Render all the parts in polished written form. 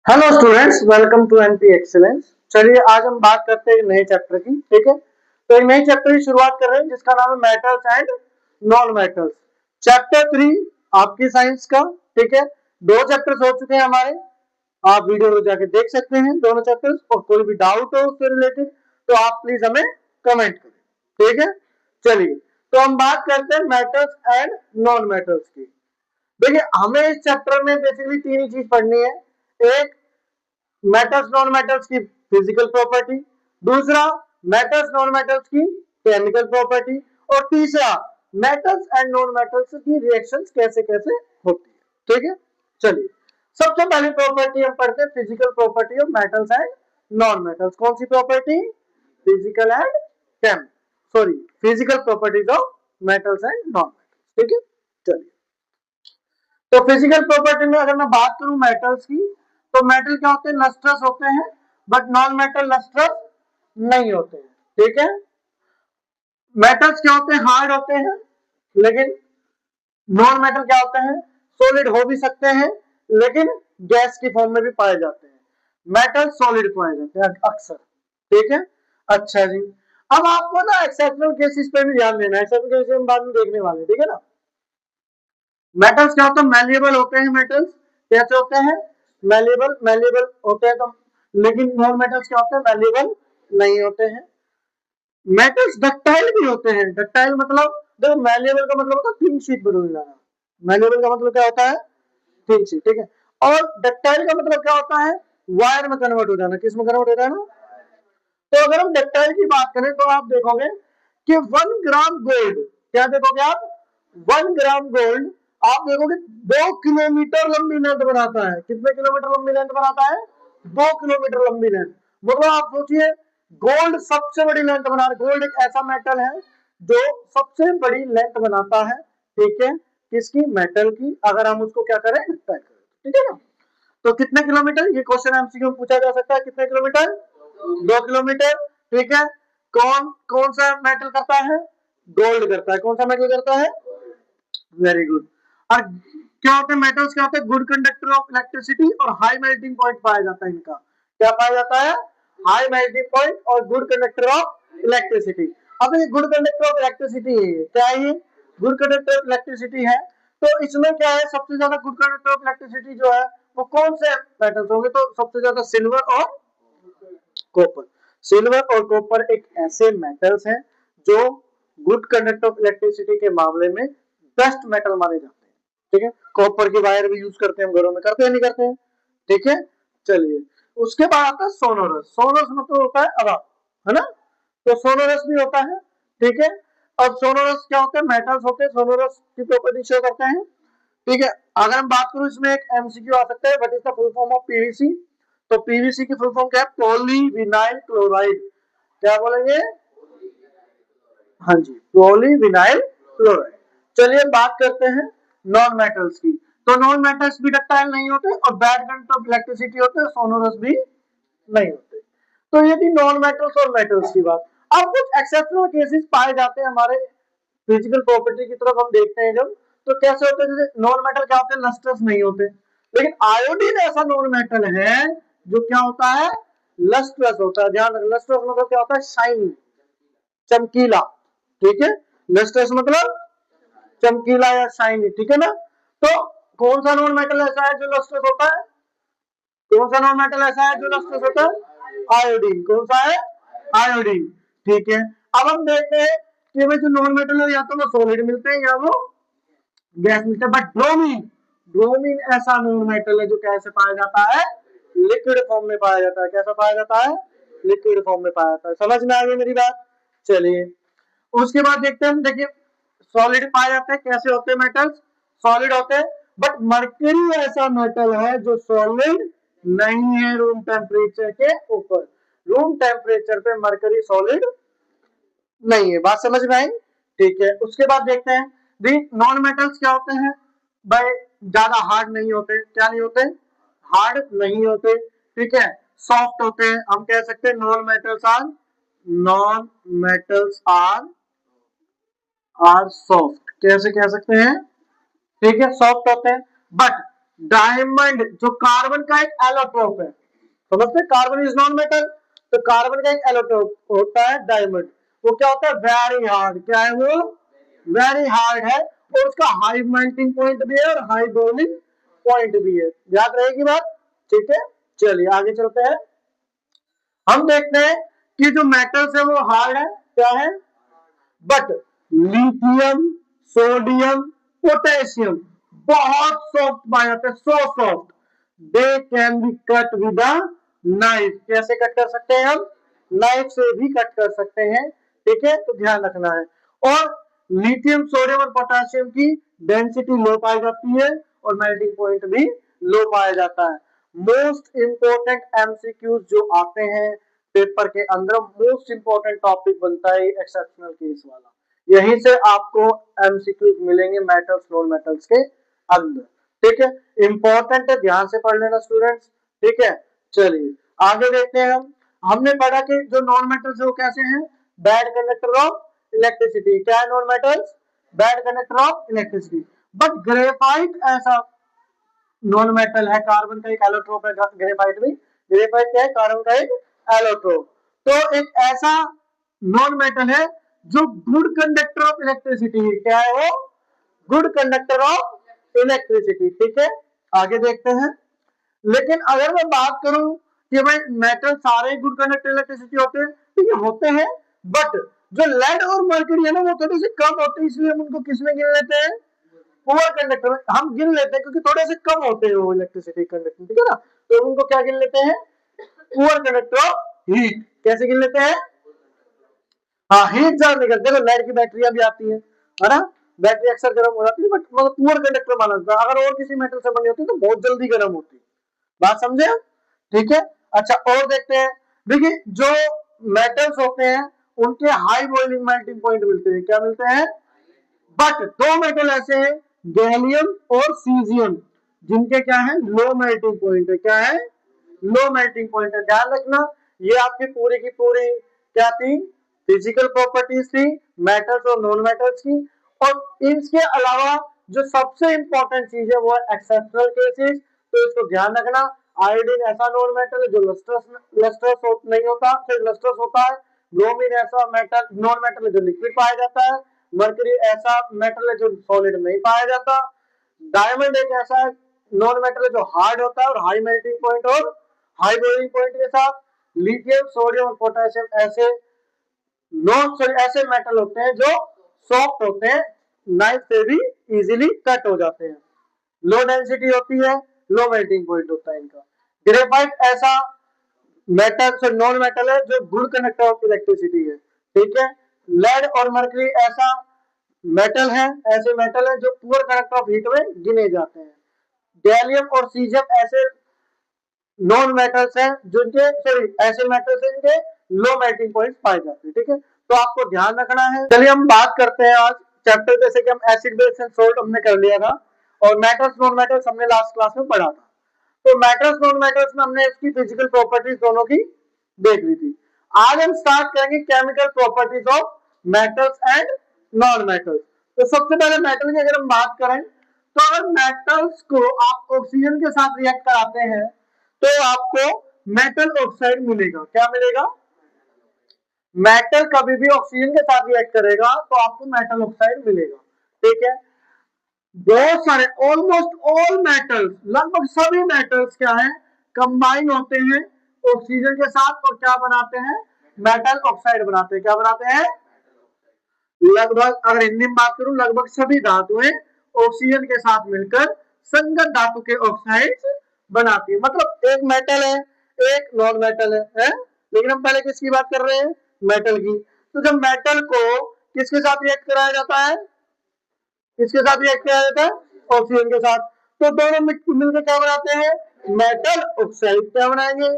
Hello students, welcome to NP excellence. चलिए आज हम बात करते हैं नए चैप्टर की। ठीक है, तो एक नए चैप्टर की शुरुआत कर रहे हैं जिसका नाम है metals and non metals. Chapter 3 आपकी साइंस का। ठीक है, दो चैप्टर्स हो चुके हैं हमारे, आप वीडियो में जाके देख सकते हैं दोनों चैप्टर्स। और कोई भी डाउट हो उससे रिलेटेड तो आप प्लीज हमें कमेंट करें। ठीक है, चलिए तो हम बात करते हैं मेटल्स एंड नॉन मेटल्स की। देखिए, हमें इस चैप्टर में बेसिकली तीन ही चीज पढ़नी है। एक, मेटल्स नॉन मेटल्स की फिजिकल प्रॉपर्टी। दूसरा, मेटल्स नॉन मेटल्स की केमिकल प्रॉपर्टी। और तीसरा, मेटल्स एंड नॉन मेटल्स की रिएक्शंस कैसे कैसे होती है। ठीक है, चलिए सबसे पहले प्रॉपर्टी हम पढ़ते हैं, physical property of metals and non metals. कौन सी property? Physical and chem sorry physical properties of metals and non metals. ठीक है, चलिए तो फिजिकल प्रॉपर्टी में अगर मैं बात करूं मेटल्स की, तो मेटल क्या होते हैं? लस्ट्रस होते हैं, बट नॉन मेटल लस्ट्रस नहीं होते हैं। ठीक है, मेटल्स क्या होते हैं? हार्ड होते हैं, लेकिन नॉन मेटल क्या होते हैं? सॉलिड हो भी सकते हैं, लेकिन गैस की फॉर्म में भी पाए जाते हैं। मेटल सॉलिड पाए जाते हैं अक्सर। ठीक है, अच्छा जी। अब आपको ना एक्सेप्शनल केसेस पे भी ध्यान देना है, एक्सेप्शनल केसेस हम बाद में देखने वाले हैं। ठीक है ना, मेटल्स क्या होता है? मैलिएबल होते हैं। मेटल्स कैसे होते हैं? मैलिएबल मैलिएबल होते हैं तो, लेकिन नॉन मेटल्स क्या होते हैं? मैलिएबल नहीं होते हैं। मेटल्स डक्टाइल भी होते हैं। डक्टाइल मतलब, देखो मैलिएबल का मतलब होता है थिन शीट बदल जाना। मैलिएबल का मतलब क्या होता है? Thin sheet. ठीक है, और डक्टाइल का मतलब क्या होता है? वायर में कन्वर्ट हो जाना। किस में कन्वर्ट हो जाना? तो अगर हम डक्टाइल की बात करें तो आप देखोगे कि 1 ग्राम गोल्ड, क्या देखोगे आप? 1 ग्राम गोल्ड आप देखोगे 2 किलोमीटर लंबी लेंथ बनाता है। कितने किलोमीटर लंबी लेंथ बनाता है? 2 किलोमीटर लंबी लेंथ। मतलब आप सोचिए, गोल्ड सबसे बड़ी लेंथ बना रहा है। गोल्ड एक ऐसा मेटल है जो सबसे बड़ी लेंथ बनाता है। ठीक है, किसकी? मेटल की। अगर हम उसको क्या करें? डक्टाइल करें। ठीक है ना, तो कितने किलोमीटर? ये क्वेश्चन एमसीक्यू में पूछा जा सकता है। कितने किलोमीटर? 2 किलोमीटर। ठीक है, कौन कौन सा मेटल करता है? गोल्ड करता है। कौन सा मेटल करता है? Very good. और क्या होते हैं मेटल्स? क्या होते हैं? गुड कंडक्टर ऑफ इलेक्ट्रिसिटी और हाई मेल्टिंग पॉइंट पाया जाता है इनका। क्या पाया जाता है? हाई मेल्टिंग पॉइंट और गुड कंडक्टर ऑफ इलेक्ट्रिसिटी। अब ये गुड कंडक्टर ऑफ इलेक्ट्रिसिटी है, क्या है ये? गुड कंडक्टर ऑफ इलेक्ट्रिसिटी है। तो इसमें क्या है? सबसे ज्यादा गुड कंडक्टर ऑफ इलेक्ट्रिसिटी जो है वो कौन से मेटल्स होंगे? तो सबसे ज्यादा सिल्वर और कॉपर। सिल्वर और कॉपर एक ऐसे मेटल्स हैं जो गुड कंडक्टर ऑफ इलेक्ट्रिसिटी के मामले में बेस्ट मेटल माने जाते हैं। ठीक है, कॉपर की वायर भी यूज करते हैं हम घरों में, करते हैं नहीं करते हैं? ठीक है, चलिए उसके बाद आता है सोनोरस। सोनोरस मतलब होता है आवाज, है ना? तो सोनोरस भी होता है। ठीक है, अब सोनोरस क्या होता है? मेटल्स होते हैं, सोनोरस की प्रॉपर्टी शो करते हैं। ठीक है, अगर हम बात करूं इसमें एक एमसीक्यू आ सकता है, what is the full form of PVC? तो पीवीसी की फुल फॉर्म क्या है? Polyvinyl chloride. क्या बोलेंगे? हाँ जी, पॉलीविनाइल क्लोराइड। चलिए बात करते हैं नॉन मेटल्स की। तो नॉन मेटल्स भी डक्टाइल नहीं होते और बैड कंडक्टर ऑफ इलेक्ट्रिसिटी होते हैं, सोनोरस भी नहीं होते। तो ये थी नॉन मेटल्स और मेटल्स की बात। अब कुछ एक्सेप्शनल केसेस पाए जाते हैं हमारे फिजिकल प्रॉपर्टी की तरफ हम देखते हैं जब, तो कैसे होते हैं? जैसे नॉन मेटल क्या होते हैं? लस्ट्रस नहीं होते। लेकिन आयोडीन ऐसा नॉन मेटल है जो क्या होता है? लस्ट्रस होता है। ध्यान रखना, लस्ट्रस मतलब क्या होता है? शाइनी, चमकीला। ठीक है, लस्ट्रस मतलब चमकीला या शाइनी। ठीक है ना, तो कौन सा नॉन मेटल ऐसा है जो लस्ट्रस होता है? कौन सा नॉन मेटल ऐसा है जो लस्ट्रस होता है? आयोडीन। कौन सा है? आयोडीन। ठीक है, अब हम देखते हैं कि भाई जो नॉन मेटल है या तो वो सॉलिड मिलते हैं या वो गैस मिलता है। बट ब्रोमीन, ब्रोमीन ऐसा नॉन मेटल है जो कैसे पाया जाता है? लिक्विड फॉर्म में पाया जाता है। कैसा पाया जाता है? लिक्विड फॉर्म में पाया जाता है। समझ में आ गई मेरी बात? चलिए उसके बाद देखते हैं। देखिए सॉलिड पाए जाते हैं। कैसे होते हैं मेटल्स? सॉलिड होते हैं, बट मर्क्यूरी ऐसा मेटल है जो सॉलिड नहीं है रूम टेम्परेचर के ऊपर। रूम टेम्परेचर पे मर्क्यूरी सॉलिड नहीं है। बात समझ में आई? ठीक है, उसके बाद देखते हैं नॉन मेटल्स क्या होते हैं भाई? ज्यादा हार्ड नहीं होते। क्या नहीं होते? हार्ड नहीं होते। ठीक है, सॉफ्ट होते हैं। हम कह सकते हैं नॉन मेटल्स आर सॉफ्ट। कैसे कह सकते हैं? ठीक है, सॉफ्ट होते हैं। बट डायमंड जो कार्बन का एक एलोट्रोप है, समझते, कार्बन इज नॉन मेटल, तो कार्बन का एक एलोट्रोप होता है डायमंड। वो क्या होता है, वेरी हार्ड, क्या है वो, वेरी हार्ड है, और उसका हाई मेल्टिंग पॉइंट भी है और हाई बॉइलिंग पॉइंट भी है, याद रहेगी बात, ठीक है। चलिए आगे चलते हैं, हम देखते हैं कि जो मेटल्स है वो हार्ड है, क्या है, बट लिथियम, सोडियम, पोटेशियम बहुत सॉफ्ट पाए जाते हैं, so soft, they can be cut with a knife, कैसे कट कर सकते हैं हम, नाइफ से भी कट कर सकते हैं, ठीक है, तो ध्यान रखना है। और लिथियम, सोडियम और पोटेशियम की डेंसिटी लो पाई जाती है और मेल्टिंग पॉइंट भी लो पाया जाता है। मोस्ट इंपोर्टेंट एमसीक्यूज जो आते हैं पेपर के अंदर, मोस्ट इंपोर्टेंट टॉपिक बनता है एक्सेप्शनल केस वाला, यहीं से आपको एमसीक्यूज मिलेंगे मेटल्स नॉन मेटल्स के अंदर, ठीक है, इंपॉर्टेंट है, ध्यान से पढ़ लेना स्टूडेंट्स, ठीक है। चलिए आगे देखते हैं हम, हमने पढ़ा कि जो नॉन मेटल्स है वो कैसे हैं, बैड कंडक्टर ऑफ इलेक्ट्रिसिटी, क्या है non metals, bad conductor of electricity, but graphite ऐसा नॉन मेटल है, कार्बन का एक एलोट्रोप है, ग्रेफाइट भी, ग्रेफाइट क्या है, कार्बन का एक एलोट्रोप, तो एक ऐसा नॉन मेटल है जो गुड कंडक्टर ऑफ इलेक्ट्रिसिटी है, क्या है वो, गुड कंडक्टर ऑफ इलेक्ट्रिसिटी, ठीक है। आगे देखते हैं, लेकिन अगर मैं बात करूं कि भाई मेटल सारे गुड कंडक्टर इलेक्ट्रिसिटी होते हैं, तो ये होते हैं, बट जो लेड और मर्क्यूरी है ना वो थोड़े से कम होते हैं, इसलिए हम उनको किसमें गिन लेते हैं, पुअर कंडक्टर में हम गिन लेते हैं, क्योंकि थोड़े से कम होते हैं वो इलेक्ट्रिसिटी कंडक्टर, ठीक है ना, तो उनको क्या गिन लेते हैं, पुअर कंडक्टर ऑफ हीट, कैसे गिन लेते हैं, हाँ हीट ज्यादा निकलती है, देखो लेड की बैटरियां भी आती है ना, बैटरी अक्सर गर्म हो जाती है, बट मतलब पुअर कंडक्टर माना जाता है, अगर और किसी मेटल से बनी होती है तो बहुत जल्दी गर्म होती है, बात समझे, ठीक है। अच्छा और देखते हैं, देखिए जो मेटल्स होते हैं उनके हाई बॉइलिंग मेल्टिंग पॉइंट मिलते हैं, क्या मिलते हैं, बट दो मेटल ऐसे हैं, गैलियम और सीजियम, जिनके क्या है, लो मेल्टिंग पॉइंट है, क्या है, लो मेल्टिंग पॉइंट है, ध्यान रखना, ये आपकी पूरी की पूरी क्या थी, फिजिकल प्रॉपर्टीज थी मेटल्स और नॉन मेटल्स की, और इनके अलावा जो सबसे इंपॉर्टेंट चीज है वो है एक्सेप्शनल केसेस, तो इसको ध्यान रखना, आयोडीन ऐसा नॉन मेटल है जो लस्ट्रस नहीं होता, सिर्फ लस्ट्रस होता है, ब्रोमीन ऐसा मेटल नॉन मेटल है जो लिक्विड पाया जाता है, मर्करी ऐसा मेटल है जो सॉलिड नहीं पाया जाता, डायमंड एक ऐसा नॉन मेटल है जो हार्ड होता है और हाई मेल्टिंग पॉइंट और हाई बॉइलिंग पॉइंट के साथ, लिथियम, सोडियम और पोटेशियम ऐसे नॉन ऐसे मेटल होते हैं जो सॉफ्ट होते हैं, नाइफ से भी इजीली कट हो जाते हैं, लो डेंसिटी होती है, लो मेल्टिंग पॉइंट होता है इनका। ग्रेफाइट ऐसा मेटल से नॉन मेटल है जो गुड कंडक्टर ऑफ इलेक्ट्रिसिटी है, ठीक है। लेड और मर्करी ऐसा मेटल है, ऐसे मेटल है जो पुअर कंडक्टर ऑफ हीट में गिने जाते हैं। गैलियम और सीजियम ऐसे नॉन मेटल्स हैं जिनके सॉरी ऐसे मेटल्स हैं जिनके लो मेल्टिंग पॉइंट पाए जाते हैं, ठीक है, तो आपको ध्यान रखना है। चलिए हम बात करते हैं आज चैप्टर, जैसे कि हम एसिड बेस एंड सोल्ट हमने कर लिया था और मेटल्स नॉन मेटल्स हमने लास्ट क्लास में पढ़ा था, तो मेटल्स नॉन मेटल्स में हमने इसकी फिजिकल प्रॉपर्टीज दोनों की देख ली थी। आज हम स्टार्ट करेंगे chemical properties of metals and non metals. तो सबसे पहले मेटल की अगर हम बात करें, तो अगर मेटल्स को आप ऑक्सीजन के साथ रिएक्ट कराते हैं तो आपको मेटल ऑक्साइड मिलेगा, क्या मिलेगा, मेटल कभी भी ऑक्सीजन के साथ रिएक्ट करेगा तो आपको मेटल ऑक्साइड मिलेगा, ठीक है। बहुत सारे ऑलमोस्ट ऑल मेटल्स, लगभग सभी मेटल्स क्या है, कंबाइन होते हैं ऑक्सीजन के साथ और क्या बनाते हैं, मेटल ऑक्साइड बनाते हैं, क्या बनाते हैं, लगभग अगर हिंदी में बात करूं लगभग सभी धातुएं ऑक्सीजन के साथ मिलकर संगत धातु के ऑक्साइड बनाती है, मतलब एक मेटल है एक नॉन मेटल है? लेकिन हम पहले किसकी बात कर रहे हैं, मेटल की। तो जब मेटल को किसके साथ रिएक्ट कराया जाता है, किसके साथ रिएक्ट किया जाता है, ऑक्सीजन के साथ, तो दोनों मिलकर क्या बनाते हैं, मेटल ऑक्साइड, क्या बनाएंगे,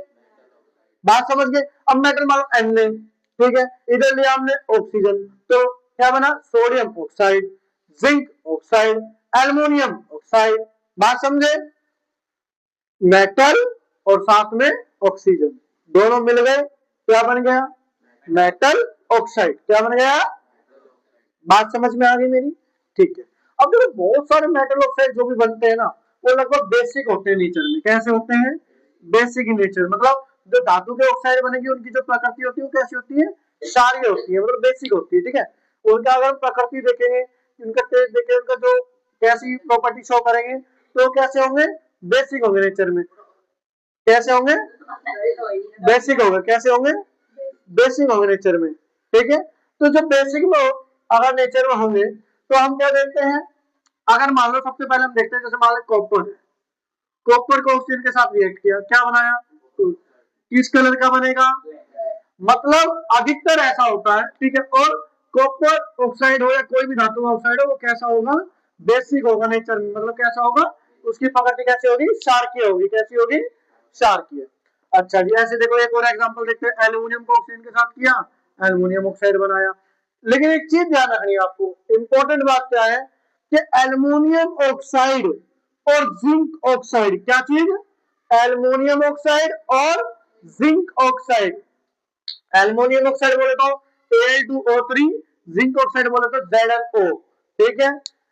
बात समझ गए। अब मेटल मानो Na, ठीक है, इधर लिया हमने ऑक्सीजन, तो क्या बना, sodium oxide, zinc oxide, aluminium oxide, बात समझे, मेटल और साथ में ऑक्सीजन दोनों मिल गए, क्या बन गया, मेटल ऑक्साइड, क्या बन गया, बात समझ में आ गई मेरी, ठीक है। अब देखो बहुत सारे मेटल ऑक्साइड जो भी बनते हैं ना, वो लगभग बेसिक होते हैं नेचर में। कैसे होते हैं? बेसिक इन नेचर, मतलब जो धातु के ऑक्साइड बनेगी उनकी जो प्रकृति होती है वो कैसी होती है? क्षारीय होती है, मतलब बेसिक होती है। ठीक है, उनका अगर हम प्रकृति देखेंगे, उनका टेस्ट देखेंगे, उनका जो कैसी प्रॉपर्टी शो करेंगे, तो कैसे होंगे? बेसिक होंगे नेचर में। कैसे होंगे? बेसिक होंगे। कैसे होंगे? बेसिक होंगे नेचर में। ठीक है, तो जब बेसिक में अगर नेचर में होंगे तो हम क्या देखते हैं? अगर मान लो सबसे पहले हम देखते हैं, जैसे मान लो कॉपर, कॉपर को ऑक्सीजन के साथ रिएक्ट किया, क्या बनाया? तो किस कलर का बनेगा? मतलब अधिकतर ऐसा होता है। ठीक है, और कॉपर ऑक्साइड हो या कोई भी धातु का ऑक्साइड हो, वो कैसा होगा? बेसिक होगा नेचर में। मतलब कैसा होगा? उसकी प्रकृति कैसी होगी? क्षारकीय होगी। कैसी होगी? क्षारकीय। अच्छा जी, ऐसे देखो एक और एग्जांपल देखते हैं। एल्युमिनियम को ऑक्सीजन के साथ किया, एल्युमिनियम ऑक्साइड बनाया। लेकिन एक चीज ध्यान रखनी है आपको, इंपॉर्टेंट बात क्या है कि एल्युमिनियम ऑक्साइड और जिंक ऑक्साइड, क्या चीज? एल्युमिनियम ऑक्साइड और जिंक ऑक्साइड। एल्युमिनियम ऑक्साइड बोले तो Al2O3, जिंक ऑक्साइड बोले तो ZnO। ठीक है,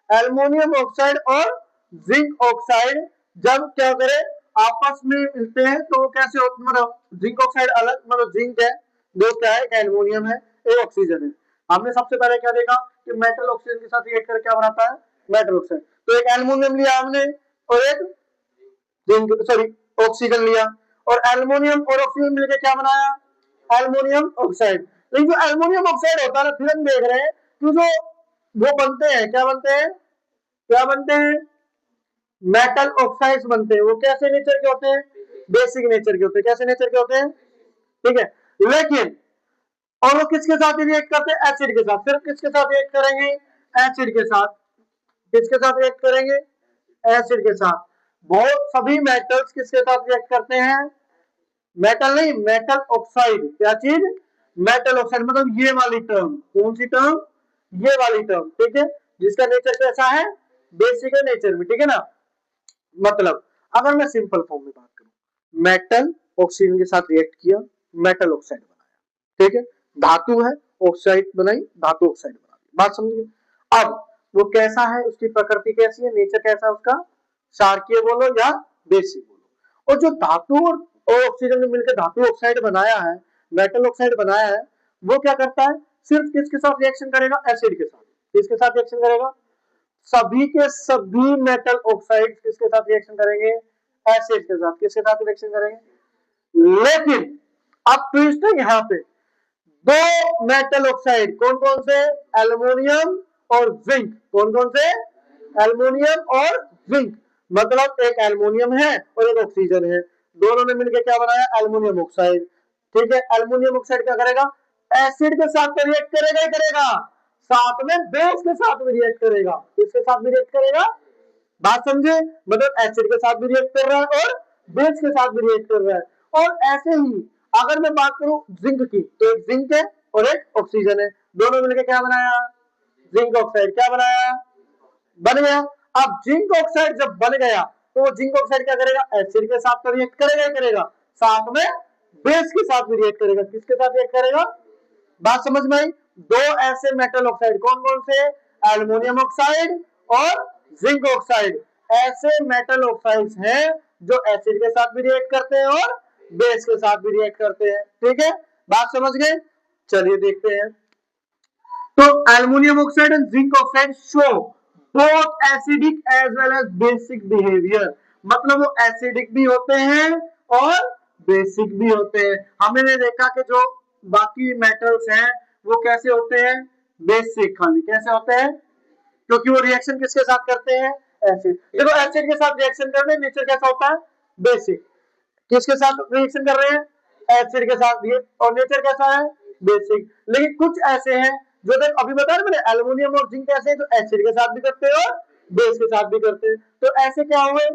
एल्युमिनियम ऑक्साइड और जिंक ऑक्साइड जब क्या करे आपस में मिलते हैं तो कैसे होते? मतलब जिंक ऑक्साइड अलग, मतलब जिंक है, जो क्या है? एल्युमिनियम है, एक ऑक्सीजन है। हमने सबसे पहले क्या देखा कि मेटल ऑक्सीजन के साथ रिएक्ट कर क्या बनाता है? Metal oxide. तो एक एल्युमिनियम लिया हमने और एक जिंक, सॉरी, ऑक्सीजन लिया, और एल्युमिनियम और ऑक्सीजन मिलकर क्या बनाया? Aluminium oxide. लेकिन जो एल्युमिनियम ऑक्साइड होता है ना, फिर हम देख रहे हैं कि जो वो बनते हैं, क्या बनते हैं? क्या बनते हैं? मेटल ऑक्साइड्स बनते हैं। वो कैसे नेचर के होते हैं? बेसिक नेचर के होते हैं। कैसे नेचर के होते हैं? ठीक है, लेकिन और वो किसके साथ रिएक्ट करते हैं? एसिड के साथ। सिर्फ किसके साथ रिएक्ट करेंगे? एसिड के साथ। किसके साथ रिएक्ट करेंगे? एसिड के साथ। बहुत सभी मेटल्स किसके साथ रिएक्ट करते हैं? मेटल नहीं, मेटल ऑक्साइड। क्या चीज? Metal oxide. मतलब ये वाली टर्म, कौन सी टर्म? ये वाली टर्म। ठीक है, जिसका नेचर कैसा है? बेसिक है नेचर में। ठीक है ना, मतलब अगर मैं सिंपल फॉर्म में बात करूं, मेटल ऑक्सीजन के साथ रिएक्ट किया, मेटल ऑक्साइड बनाया। ठीक है, धातु है, ऑक्साइड बनाई, धातु ऑक्साइड बना दी। बात समझिए। अब वो कैसा है? उसकी प्रकृति कैसी है? नेचर कैसा है उसका? क्षारकीय बोलो या बेसिक बोलो। और जो धातु और ऑक्सीजन ने मिलकर धातु ऑक्साइड बनाया है, मेटल ऑक्साइड बनाया है, वो क्या करता है? सिर्फ किसके साथ रिएक्शन करेगा? एसिड के साथ। किसके साथ रिएक्शन करेगा? सभी के सभी मेटल ऑक्साइड किसके साथ रिएक्शन करेंगे? एसिड के साथ। किसके साथ रिएक्शन करेंगे? लेकिन अब ट्विस्ट है यहाँ पे, दो मेटल ऑक्साइड, कौन कौन से? एल्युमिनियम और जिंक। कौन कौन से? एल्युमिनियम और जिंक। मतलब एक एल्युमिनियम है और एक ऑक्सीजन है, दोनों ने मिलकर क्या बनाया? Aluminium oxide. ठीक है, एल्युमिनियम ऑक्साइड क्या करेगा? एसिड के साथ तो रिएक्ट करेगा ही करेगा, साथ में बेस के साथ भी रिएक्ट करेगा। किसके साथ भी रिएक्ट करेगा? बात समझे, मतलब एसिड के साथ भी रिएक्ट कर रहा है और बेस के साथ भी रिएक्ट कर रहा है। और ऐसे ही अगर मैं बात करूं जिंक की, तो एक जिंक है और एक ऑक्सीजन है, दोनों मिलकर क्या बनाया? Zinc oxide. क्या बनाया? बन गया। अब जिंक ऑक्साइड जब बन गया तो वो जिंक ऑक्साइड क्या करेगा? एसिड के साथ तो रिएक्ट करेगा ही करेगा, साथ में बेस के साथ भी रिएक्ट करेगा। किसके साथ रिएक्ट करेगा? बात समझ में आई? दो ऐसे मेटल ऑक्साइड, कौन कौन से? एल्युमिनियम ऑक्साइड और जिंक ऑक्साइड, ऐसे मेटल ऑक्साइड्स हैं जो एसिड के साथ भी रिएक्ट करते हैं और बेस के साथ भी रिएक्ट करते हैं। ठीक है, बात समझ गए? चलिए देखते हैं। तो aluminium oxide and zinc oxide show both acidic as well as basic behaviour. मतलब वो एसिडिक भी होते हैं और बेसिक भी होते हैं। हमने देखा कि जो बाकी मेटल्स हैं वो कैसे होते हैं? बेसिक। खाली कैसे होते हैं? क्योंकि वो रिएक्शन किसके साथ करते हैं? एसिड। देखो एसिड के साथ रिएक्शन कर रहे हैं, नेचर कैसा होता है? बेसिक। किसके साथ रिएक्शन कर रहे हैं? एसिड के साथ। और नेचर कैसा है? बेसिक। लेकिन कुछ ऐसे हैं जो देख अभी बताया मैंने, एल्युमिनियम और जिंक ऐसे हैं जो एसिड के साथ भी करते हैं और बेस के साथ भी करते हैं। तो ऐसे क्या हुए?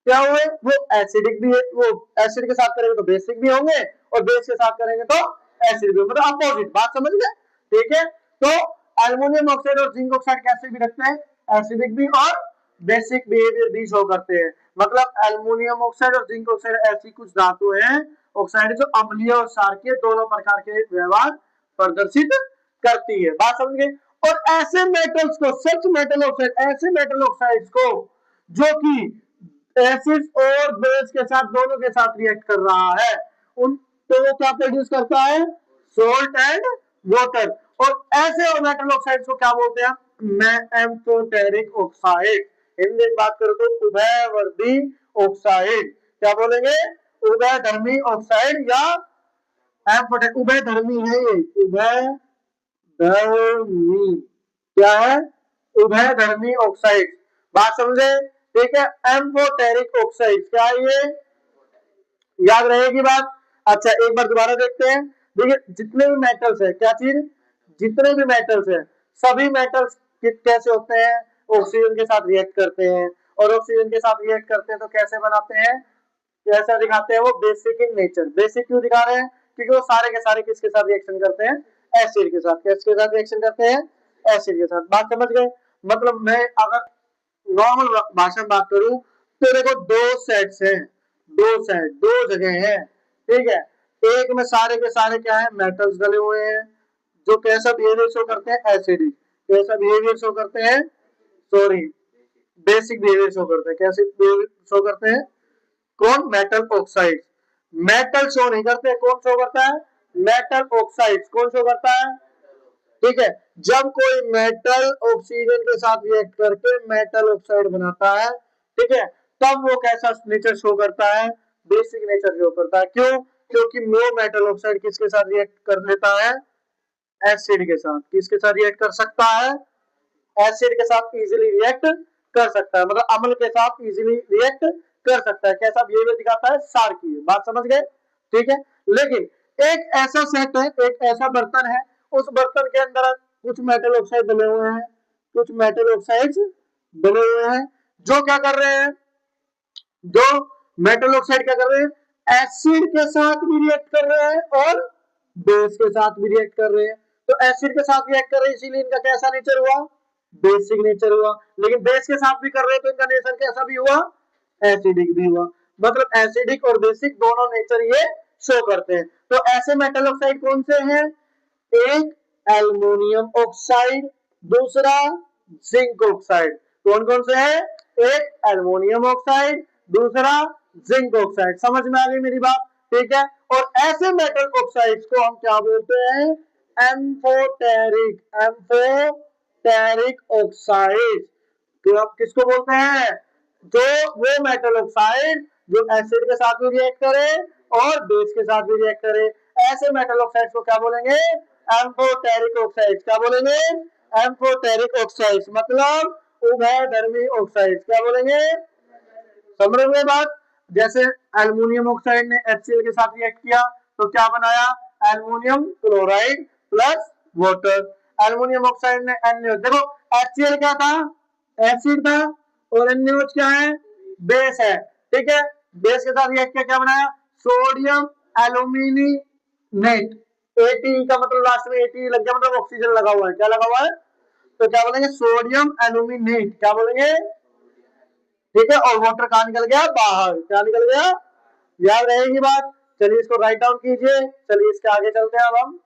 क्या हुए? वो एसिडिक भी है, वो एसिड के साथ करेंगे तो बेसिक भी होंगे और बेस के साथ करेंगे तो एसिड भी होंगे, मतलब अपोजिट। बात समझ गए? ठीक है, तो एल्युमिनियम ऑक्साइड और जिंक ऑक्साइड कैसे भी रखते हैं? एसिडिक भी और बेसिक बिहेवियर भी शो करते हैं। मतलब एल्युमिनियम ऑक्साइड और जिंक ऑक्साइड ऐसी कुछ धातु हैं, ऑक्साइड जो अम्लीय और क्षारकीय दोनों प्रकार के व्यवहार प्रदर्शित करती है। बात समझ गए? और ऐसे मेटल्स को, सच मेटल ऑक्साइड, ऐसे मेटल ऑक्साइड्स को जो कि एसिड और बेस के साथ, दोनों के साथ रिएक्ट कर रहा है, उन तो वो क्या प्रोड्यूस करता है, सोल्ट एंड वाटर। और ऐसे और मेटल ऑक्साइड को क्या बोलते हैं, एम्फोटेरिक ऑक्साइड। हिंदी में बात करो तो उभयवर्ती ऑक्साइड, क्या बोलेंगे, उभयधर्मी ऑक्साइड या एम्फोटेरिक। उभयधर्मी है ये, उभयधर्मी क्या है, उभयधर्मी ऑक्साइड, बात समझे, ठीक है। एम्फोटेरिक ऑक्साइड क्या है ये, याद रहेगी बात। अच्छा एक बार दोबारा देखते हैं। देखिए जितने भी मेटल्स है, क्या चीज, जितने भी मेटल्स है, सभी मेटल्स कैसे होते हैं, ऑक्सीजन के साथ रिएक्ट करते हैं, और ऑक्सीजन के साथ रिएक्ट करते हैं तो कैसे बनाते हैं, कैसा दिखाते हैं, वो बेसिक इन नेचर। बेसिक क्यों दिखा रहे हैं, क्योंकि वो सारे के सारे किसके साथ रिएक्शन करते हैं, एसिड के साथ। किसके साथ रिएक्शन करते हैं, एसिड के साथ। बात समझ गए। मतलब मैं अगर नॉर्मल भाषा में बात करूं तो देखो दो सेट्स हैं, दो सेट, दो जगह है, ठीक है। एक में सारे के सारे क्या है, मेटल्स डले हुए हैं, जो कैसा बिहेवियर शो करते हैं, एसिडिक। कैसा बिहेवियर शो करते हैं, सॉरी बेसिक बिहेवियर शो करते हैं। कैसे बिहेवियर शो करते हैं, कौन, मेटल ऑक्साइड। मेटल शो नहीं करते, कौन शो करता है, मेटल ऑक्साइड। कौन शो करता है, ठीक है। जब कोई मेटल ऑक्सीजन के साथ रिएक्ट करके मेटल ऑक्साइड बनाता है, ठीक है, तब वो कैसा नेचर शो करता है, बेसिक नेचर शो करता है। क्यों, क्योंकि वो मेटल ऑक्साइड किसके साथ रिएक्ट कर लेता है, एसिड के साथ। किसके साथ रिएक्ट कर सकता है, एसिड के साथ इजीली रिएक्ट कर सकता है, मतलब अम्ल के साथ इजीली रिएक्ट कर सकता है। कैसा बिहेवियर दिखाता है, सार्की। बात समझ गए, ठीक है। लेकिन एक ऐसा सेट है, एक ऐसा बर्तन है, उस बर्तन के अंदर कुछ मेटल ऑक्साइड डले हुए हैं, कुछ मेटल ऑक्साइड्स डले हुए हैं, जो क्या कर रहे हैं, जो मेटल ऑक्साइड क्या कर रहे हैं, एसिड के साथ भी रिएक्ट कर रहे हैं और बेस के साथ भी रिएक्ट कर रहे हैं। तो एसिड के साथ रिएक्ट कर रहे हैं, इसीलिए इनका कैसा नेचर हुआ, बेसिक नेचर हुआ। लेकिन बेस के साथ भी कर रहे हैं तो इनका नेचर कैसा भी हुआ, एसिडिक भी हुआ। मतलब एसिडिक और बेसिक दोनों नेचर ये शो करते हैं। तो ऐसे मेटल ऑक्साइड कौन से हैं, एक एल्युमिनियम ऑक्साइड, दूसरा जिंक ऑक्साइड। कौन कौन से हैं, एक एल्युमिनियम ऑक्साइड, दूसरा जिंक ऑक्साइड। समझ में आ गई मेरी बात, ठीक है। और ऐसे मेटल ऑक्साइड्स को हम क्या बोलते हैं, एम्फोटेरिक, एम्फोटेरिक ऑक्साइड। तो आप किसको बोलते हैं, जो वो मेटल ऑक्साइड जो एसिड के साथ भी रिएक्ट करे और बेस के साथ भी रिएक्ट करे, ऐसे मेटल ऑक्साइड्स को क्या बोलेंगे, एम्फोटेरिक ऑक्साइड्स। क्या बोलेंगे, एम्फोटेरिक ऑक्साइड्स, मतलब उभयधर्मी ऑक्साइड्स। क्या बोलेंगे, समझ में बात। जैसे एल्युमिनियम ऑक्साइड ने HCl के साथ रिएक्ट किया तो क्या बनाया, aluminium chloride plus water. Aluminium oxide ने NaOH, देखो HCl क्या था, एसिड था, और NaOH क्या है, बेस है, ठीक है। बेस के साथ रिएक्ट किया, क्या बनाया, सोडियम एल्यूमिनेट। ATE का मतलब लास्ट में ATE लग गया, मतलब ऑक्सीजन लगा हुआ है। क्या लगा हुआ है, तो क्या बोलेंगे, सोडियम एल्यूमिनेट। क्या बोलेंगे, ठीक है। और वाटर कहां निकल गया, बाहर। क्या निकल गया, याद रहेगी बात। चलिए इसको राइट डाउन कीजिए। चलिए इसके आगे चलते हैं अब हम।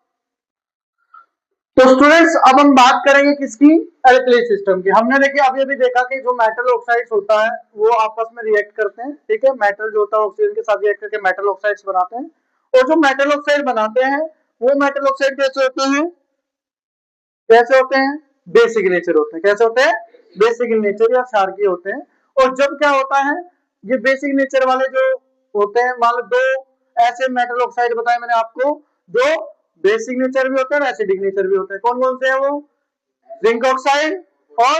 तो स्टूडेंट्स अब हम बात करेंगे किसकी, एल्कली सिस्टम की। हमने देखिए अभी अभी देखा कि जो मेटल ऑक्साइड्स होता है वो आपस में रिएक्ट करते हैं, ठीक है। मेटल जो होता है ऑक्सीजन के साथ रिएक्ट करके मेटल ऑक्साइड्स बनाते हैं। और जो मेटल ऑक्साइड बनाते हैं वो मेटल ऑक्साइड कैसे होते हैं, कैसे होते हैं, बेसिक नेचर होते हैं। कैसे होते हैं, बेसिक इन नेचर या क्षारकीय होते हैं। और जब क्या होता है, ये बेसिक नेचर वाले जो होते हैं, मान लो दो ऐसे मेटल ऑक्साइड बताए मैंने आपको, जो बेसिक नेचर भी होते हैं और एसिडिक नेचर भी होते हैं। कौन कौन से हैं वो, जिंक ऑक्साइड और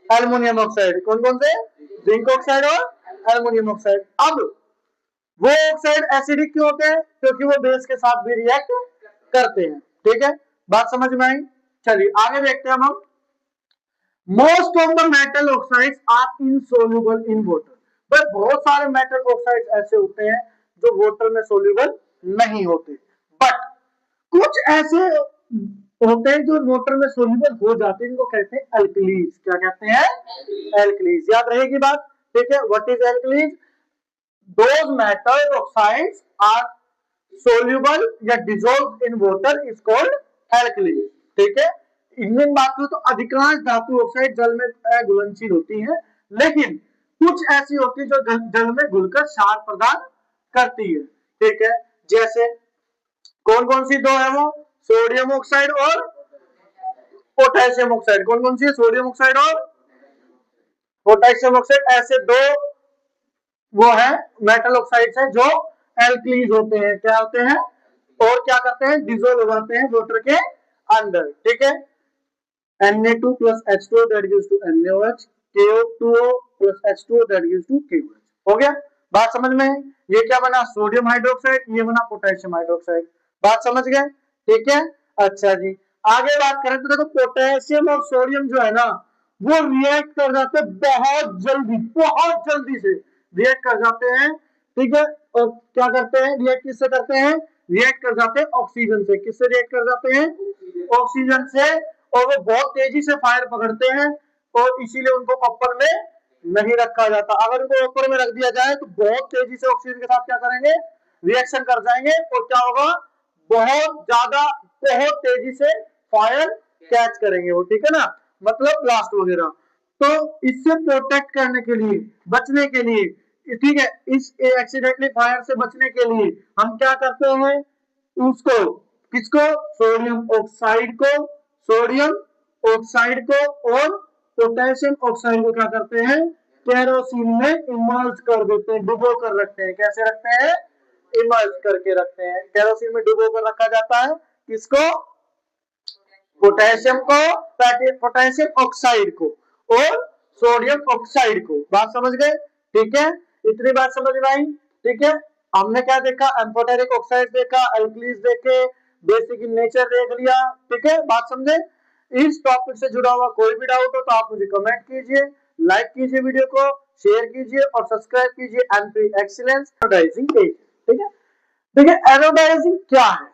एल्युमिनियम ऑक्साइड। कौन कौन से, जिंक ऑक्साइड और एल्युमिनियम ऑक्साइड। अब वो ऑक्साइड एसिडिक क्यों होते हैं, क्योंकि वो बेस के साथ भी रिएक्ट करते हैं, ठीक है। बात समझ में आई। चलिए आगे देखते हैं हम। Most of the metal oxides are insoluble in water. पर बहुत सारे मेटल ऑक्साइड्स ऐसे होते हैं जो वाटर में सोल्यूबल नहीं होते, बट कुछ ऐसे होते हैं जो वाटर में सोल्यूबल हो जाते हैं, जिनको कहते हैं एल्कलीज। क्या कहते हैं, एल्कलीज। याद रहेगी बात, ठीक है। What is alkalis, those metal oxides are soluble या dissolved in water is called alkali, ठीक है। इंडियन बात करूं तो अधिकांश धातु ऑक्साइड जल में घुलनशील होती हैं, लेकिन कुछ ऐसी होती है जो जल में घुलकर क्षार प्रदान करती है, ठीक है। जैसे कौन कौन सी दो है वो, सोडियम ऑक्साइड और पोटेशियम ऑक्साइड। कौन कौन सी है, सोडियम ऑक्साइड और पोटेशियम ऑक्साइड। ऐसे दो वो है मेटल ऑक्साइड्स है जो एल्कलीज होते हैं, क्या होते हैं, और क्या करते हैं, डिसोल्व हो जाते हैं वाटर के अंदर, ठीक है। Na2 plus H2 that gives to NaOH, KO2O plus H2O that gives to KOH। हो गया, बात समझ में। ये क्या बना, सोडियम हाइड्रोक्साइड, ये बना पोटेशियम हाइड्रोक्साइड। बात समझ गए, ठीक है। अच्छा जी, आगे बात करें तो देखो पोटेशियम और सोडियम जो है ना वो रिएक्ट कर जाते हैं बहुत जल्दी से रिएक्ट कर जाते हैं, ठीक है। और क्या करते हैं, रिएक्ट किससे करते हैं, रिएक्ट कर जाते हैं ऑक्सीजन से। किससे रिएक्ट कर जाते हैं, ऑक्सीजन से। और वो बहुत तेजी से फायर पकड़ते हैं और इसीलिए उनको कॉपर में नहीं रखा जाता। अगर उनको कॉपर में रख दिया जाए तो बहुत तेजी से ऑक्सीजन के साथ क्या करेंगे, रिएक्शन कर जाएंगे और क्या होगा, बहुत तेजी से फायर कैच करेंगे वो, ठीक है ना, मतलब ब्लास्ट वगैरह। तो इससे प्रोटेक्ट करने के लिए, बचने के लिए, ठीक है, इस एक्सीडेंटली फायर से बचने के लिए हम क्या करते हैं, उसको, किसको, सोडियम ऑक्साइड को और पोटेशियम ऑक्साइड को क्या करते हैं, केरोसिन में इमर्ज कर देते हैं, डुबो कर रखते हैं। कैसे रखते हैं, इमर्ज करके रखते हैं, केरोसिन में डुबो कर रखा जाता है। किसको, पोटेशियम को, पोटेशियम ऑक्साइड को और सोडियम ऑक्साइड को। बात समझ गए, ठीक है, इतनी बात समझ में आई, ठीक है। हमने क्या देखा, एम्फोटेरिक ऑक्साइड देखा, अल्कलीज देखे, बेसिक इन नेचर देख लिया, ठीक है, बात समझे। इस टॉपिक से जुड़ा हुआ कोई भी डाउट हो तो आप मुझे कमेंट कीजिए, लाइक कीजिए वीडियो को, शेयर कीजिए और सब्सक्राइब कीजिए एनपी एक्सीलेंस एनोडाइजिंग पेज, ठीक है। देखिए एनोडाइजिंग क्या है,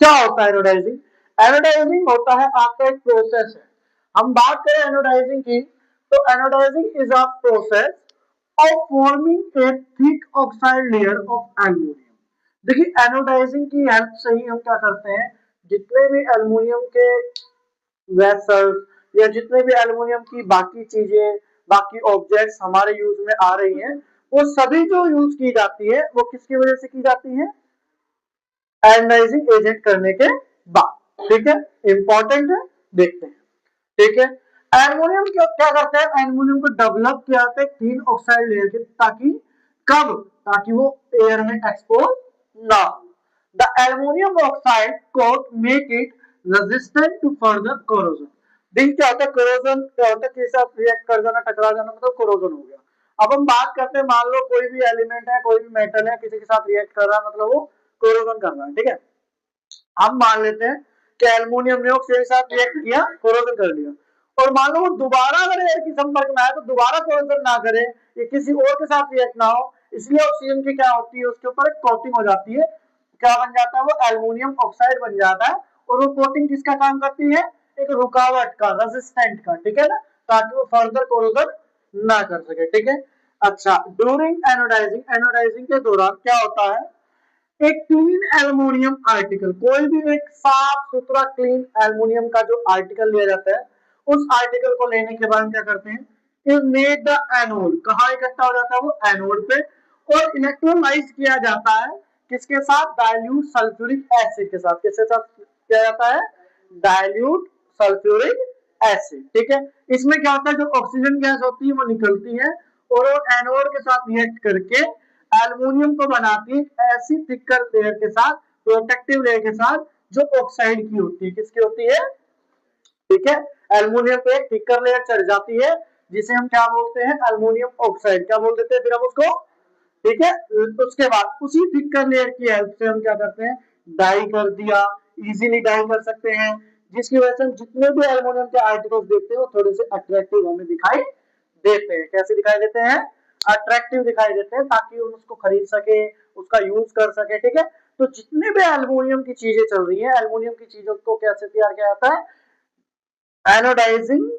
क्या होता है एनोडाइजिंग। एनोडाइजिंग होता है आपका एक प्रोसेस है। हम बात करें एनोडाइजिंग की तो anodising is a process of forming a thick oxide layer of aluminium. देखिए एनोडाइजिंग की हेल्प से ही हम क्या करते हैं, जितने भी एल्युमिनियम के वेसल्स या जितने भी एल्युमिनियम की बाकी चीजें, बाकी ऑब्जेक्ट्स हमारे यूज में आ रही हैं, वो सभी जो यूज की जाती है वो किसकी वजह से की जाती है, एनोडाइजिंग एजेंट करने के बाद, ठीक है, इंपॉर्टेंट है, देखते हैं, ठीक है। एल्युमिनियम क्या करता है, एल्युमिनियम को डेवलप किया जाता है थिन ऑक्साइड लेयर के, ताकि कब, ताकि वो एयर में एक्सपोज ना हो। The aluminium oxide coat make it resistant to further corrosion. देखिए क्या होता है, कोरोजन क्या होता है, किसी साथ रिएक्ट कर जाना, टकरा जाना, मतलब कोरोजन हो गया। अब हम बात करते हैं, मान लो कोई भी एलिमेंट है, कोई भी मेटल है, किसी के साथ रिएक्ट कर रहा है, मतलब वो कोरोजन कर रहा है, ठीक है। हम मान लेते हैं कि एल्युमिनियम ने ऑक्सीजन के साथ रिएक्ट किया, कोरोजन कर लिया, और मान लो वो दोबारा अगर एयर के संपर्क में आए तो दोबारा कोरोजन ना करे, ये किसी और के साथ रिएक्ट ना हो, इसलिए ऑक्सीजन की क्या होती है, उसके ऊपर एक कोटिंग हो जाती है, क्या बन जाता है, वो एल्युमिनियम ऑक्साइड बन जाता है। और वो कोटिंग किसका काम करती है, एक रुकावट का, रेजिस्टेंट का, ठीक है ना, ताकि वो फर्दर कोरोजन ना कर सके, ठीक है। अच्छा, ड्यूरिंग एनोडाइजिंग, एनोडाइजिंग के दौरान क्या होता है, एक क्लीन एल्युमिनियम आर्टिकल, कोई भी एक साफ सुथरा क्लीन एल्युमिनियम का जो आर्टिकल लिया जाता है, उस आर्टिकल को लेने के बाद क्या करते हैं, इज मेड द एनोड, कहाँ इकट्ठा हो जाता है वो, एनोड पे, और इलेक्ट्रोलाइज किया जाता है किसके साथ, डाइल्यूट सल्फ्यूरिक एसिड के साथ। किसके साथ किया जाता है, डाइल्यूट सल्फ्यूरिक एसिड, ठीक है। इसमें क्या होता है, जो ऑक्सीजन गैस होती है वो निकलती है और वो एनोड के साथ रिएक्ट करके एल्युमिनियम को बनाती है ऐसी थिकर लेयर के साथ, प्रोटेक्टिव लेयर के साथ, जो ऑक्साइड की होती है। किसकी होती है, ठीक है, एल्युमिनियम पे एक थिकर लेयर चढ़ जाती है जिसे हम क्या बोलते हैं, एल्युमिनियम ऑक्साइड, क्या बोल देते हैं फिर हम उसको, ठीक है। उसके बाद उसी थिकर लेयर की हेल्प से हम क्या करते हैं, डाई कर दिया, इजीली डाई कर सकते हैं, जिसकी वजह से हम जितने भी एल्युमिनियम के आर्टिकल्स देखते हैं वो थोड़े से अट्रैक्टिव हमें दिखाई देते हैं। कैसे दिखाई देते हैं, अट्रैक्टिव दिखाई देते हैं, ताकि हम उसको खरीद सके, उसका यूज कर सके, ठीक है। तो जितने भी एल्युमिनियम की चीजें चल रही है, एल्युमिनियम की चीजों को कैसे तैयार किया जाता है, एनोडाइजिंग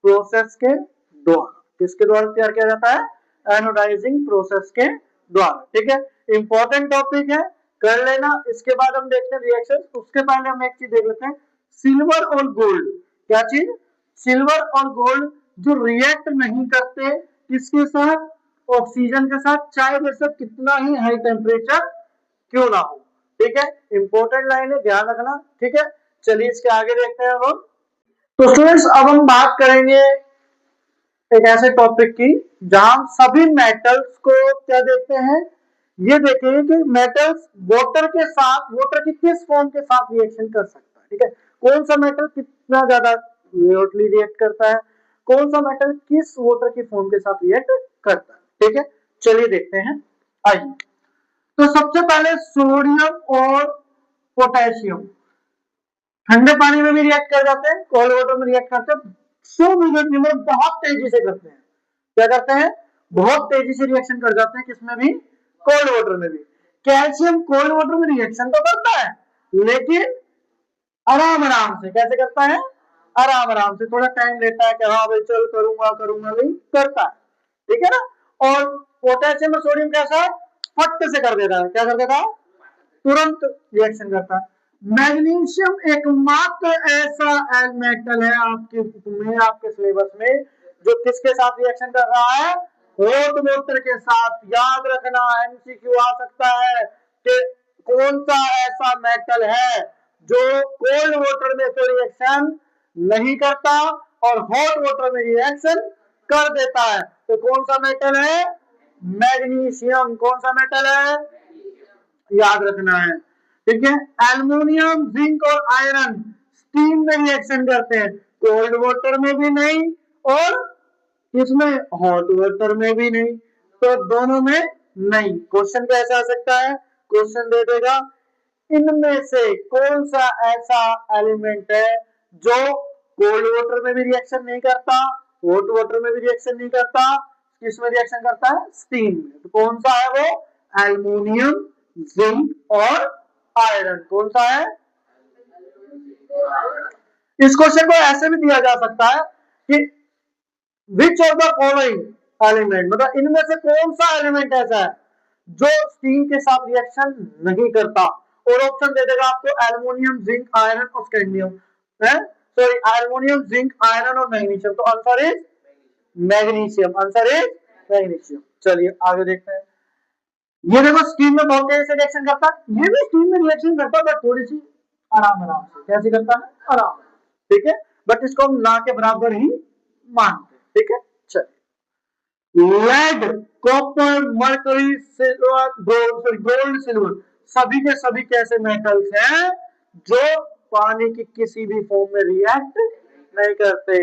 प्रोसेस के द्वारा। किसके द्वारा तैयार किया जाता है, एनोडाइजिंग प्रोसेस के द्वारा, ठीक है। इंपॉर्टेंट टॉपिक है, कर लेना। इसके बाद हम देखते हैं रिएक्शन। उसके पहले हम एक चीज देख लेते हैं, सिल्वर और गोल्ड, क्या चीज, सिल्वर और गोल्ड जो रिएक्ट नहीं करते, किसके साथ, ऑक्सीजन के साथ, चाहे बेशक कितना ही हाई टेम्परेचर क्यों ना हो। ठीक है, इंपॉर्टेंट लाइन है, ध्यान रखना। ठीक है, चलिए इसके आगे देखते हैं हम। तो स्टूडेंट्स अब हम बात करेंगे एक ऐसे टॉपिक की जहां हम सभी मेटल्स को क्या देखते हैं, ये देखेंगे कि मेटल्स वाटर के साथ, वाटर की किस फॉर्म के साथ रिएक्शन कर सकता है। ठीक है, कौन सा मेटल कितना ज्यादा वेलोटली रिएक्ट करता है, कौन सा मेटल किस वाटर की फॉर्म के साथ रिएक्ट करता है। ठीक है, चलिए देखते हैं। आइए, तो सबसे पहले सोडियम और पोटेशियम ठंडे पानी में भी रिएक्ट कर जाते हैं, कोल्ड वाटर में रिएक्ट करते हैं, 100 मिनट में बहुत तेजी से करते हैं। क्या करते हैं, बहुत तेजी से रिएक्शन कर जाते हैं, किसमें भी, कोल्ड वाटर में भी। कैल्शियम कोल्ड वाटर में रिएक्शन तो करता है, लेकिन आराम आराम से। कैसे करता है, आराम आराम से, थोड़ा टाइम लेता है कि हाँ भाई चल करूंगा करूंगा, नहीं करता है। ठीक है ना। और पोटेशियम और सोडियम कैसा, फट से कर देता है। क्या कर देता है, तुरंत रिएक्शन करता है। मैग्नीशियम एकमात्र ऐसा मेटल है आपके में, आपके सिलेबस में, जो किसके साथ रिएक्शन कर रहा है, हॉट वाटर के साथ। याद रखना, एमसीक्यू आ सकता है कि कौन सा ऐसा मेटल है जो कोल्ड वाटर में तो रिएक्शन नहीं करता और हॉट वाटर में रिएक्शन कर देता है। तो कौन सा मेटल है, मैग्नीशियम। कौन सा मेटल है, याद रखना है। ठीक है, एल्युमिनियम, जिंक और आयरन स्टीम में रिएक्शन करते हैं, कोल्ड वाटर में भी नहीं और इसमें हॉट वाटर में भी नहीं, तो दोनों में नहीं। क्वेश्चन कैसे आ सकता है, क्वेश्चन दे देगा इनमें से कौन सा ऐसा एलिमेंट है जो कोल्ड वाटर में भी रिएक्शन नहीं करता, हॉट वाटर में भी रिएक्शन नहीं करता, किसमें रिएक्शन करता है, स्टीम में। तो कौन सा है वो, एल्युमिनियम, जिंक और आयरन। कौन सा है। इस क्वेश्चन को ऐसे भी दिया जा सकता है कि which of the following element, मतलब इनमें से कौन सा एलिमेंट ऐसा है जो स्टीम के साथ रिएक्शन नहीं करता। और ऑप्शन दे देगा आपको एल्युमिनियम, जिंक, आयरन और स्कैंडियम है, सॉरी एल्युमिनियम, जिंक, आयरन और मैग्नीशियम। तो answer is magnesium, answer is magnesium. चलिए आगे देखते हैं। ये देखो स्टीम में बहुत तेजी से रिएक्शन करता है, ये भी स्टीम में रिएक्शन करता है बट थोड़ी सी आराम आराम से। कैसे करता है, आराम। ठीक है, बट इसको हम ना के बराबर ही मानते हैं। ठीक है, चलिए lead, copper, mercury, silver, gold, silver, सभी के सभी कैसे मेटल्स हैं जो पानी की किसी भी फॉर्म में रिएक्ट नहीं करते।